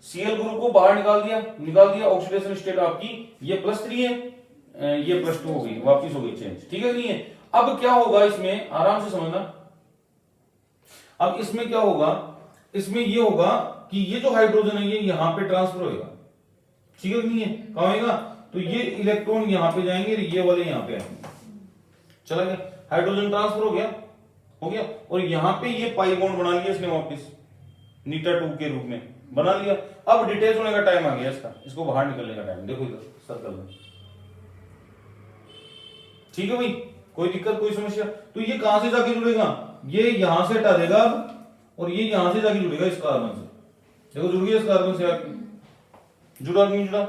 Cl ग्रुप को बाहर निकाल दिया, ऑक्सीडेशन स्टेट आपकी ये +3 है, ये +2 हो गई, वापिस हो गई चेंज, ठीक है नहीं है। अब क्या होगा इसमें, आराम से समझना, अब इसमें क्या होगा, इसमें ये होगा कि ये जो हाइड्रोजन है ये यहां पे ट्रांसफर होगा, ठीक है नहीं है, कहां होगा, तो ये इलेक्ट्रॉन यहां पे जाएंगे, ये वाले यहां पे आएंगे, चला गया, हाइड्रोजन ट्रांसफर हो गया, और यहां पे ये पाई बॉन्ड बना लिया इसने वापस, नीटा 2 के रूप में बना लिया। अब डिटेच होने का टाइम आ गया इसका, इसको बाहर निकलने का टाइम, देखो इधर सर्कल में, ठीक है भाई, कोई दिक्कत कोई समस्या। तो ये कहां से जाके जुड़ेगा, ये यहां से हटा देगा, और ये यहां से जाके जुड़ेगा इस कार्बन से, देखो जुड़ गया इस कार्बन से आके, जुड़ा नहीं जुड़ा,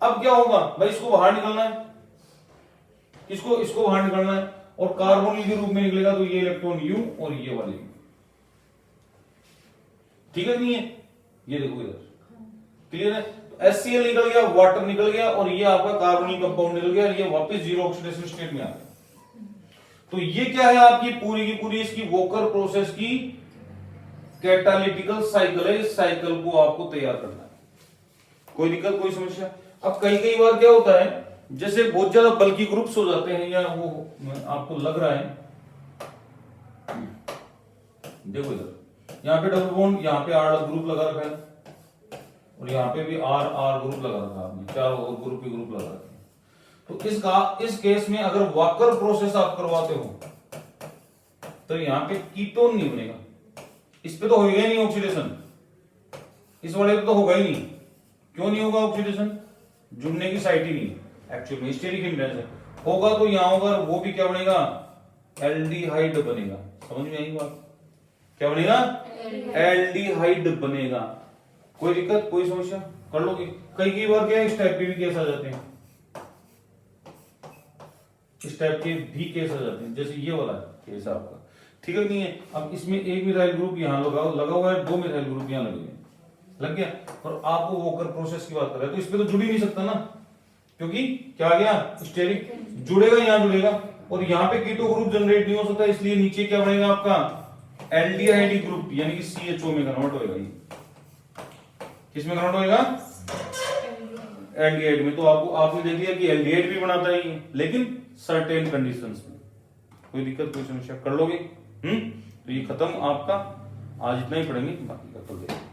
अब क्या होगा भाई, इसको बाहर निकलना है, इसको बाहर निकलना है, और कार्बोनिल के रूप में निकलेगा, तो ये इलेक्ट्रॉन U और ये वाले U, ठीक है नहीं है, ये देखो इधर, क्लियर है। तो HCl निकल गया, वाटर निकल गया, और ये आपका कार्बोनिल कंपाउंड निकल गया, और ये वापस जीरो ऑक्सीडेशन स्टेट में आ गया। तो ये क्या है, आपकी पूरी की पूरी इसकी वॉकर प्रोसेस की कैटालिटिकल साइकिल है, इस साइकिल को आपको तैयार करना है, कोई दिक्कत कोई समस्या। अब कई बार क्या होता है, जैसे बहुत ज्यादा बल्कि ग्रुप्स हो जाते हैं, या वो आपको लग रहा है, देखो इधर यहाँ पे डबल बॉन्ड, यहाँ पे R ग्रुप लगा रखा है, और यहाँ पे भी R ग्रुप लगा रखा है आपने, चारों ग्रुप ही ग्रुप लगा रखे हैं। तो इस केस में अगर वॉकर प्रोसेस आप करवाते हो, तो यहाँ पे कीटोन नहीं बनेगा, इस पे तो होगा ही नहीं ऑक्सीडेशन, इस वाले पे तो होगा ही नहीं। क्यों नहीं होगा ऑक्सीडेशन, जुड़ने की साइट ही नहीं, एक्चुअल में स्टेरिक इंडेंस है, होगा तो यहां होगा, वो भी क्या बनेगा, एल्डिहाइड बनेगा, समझ में आई बात, क्या बनेगा? एल्डिहाइड बनेगा। कोई दिक्कत, कोई समस्या? कर लोगे? कई बार क्या है, इस टाइप के भी केस आ जाते हैं, इस टाइप के भी केस आ जाते हैं, जैसे ये वाला केस आपका, ठीक है नहीं है? अब इसमें एक मिथाइल ग्रुप यहाँ लगा हुआ है, 2 मिथाइल ग्रुप यहाँ लगे हुए, लग गया, और आपको वोकर प्रोसेस की बात कर रहे हैं, तो इस पे तो जुड़ ही नहीं सकता ना, क्योंकि क्या आ गया, स्टेरिक जुड़ेगा, यहाँ जुड़ेगा, और यहाँ पे कीटो ग्रुप जनरेट नहीं हो सकता, इसलिए नीचे क्या बनेगा आपका एल्डिहाइड ग्रुप, यानी कि CHO में कन्वर्ट होएगा। ये किस में कन्वर्ट होएगा? एल्डिहाइड में। तो आपको आपने देख लिया कि एल्डिहाइड भी बनाता है ये, लेकिन सर्टेन कंडीशंस में। कोई दिक्कत, कोई समस्या? कर लोगे? तो ये खत्म आपका, आज इतना ही पढ़ेंगे, बाकी का कल देखेंगे।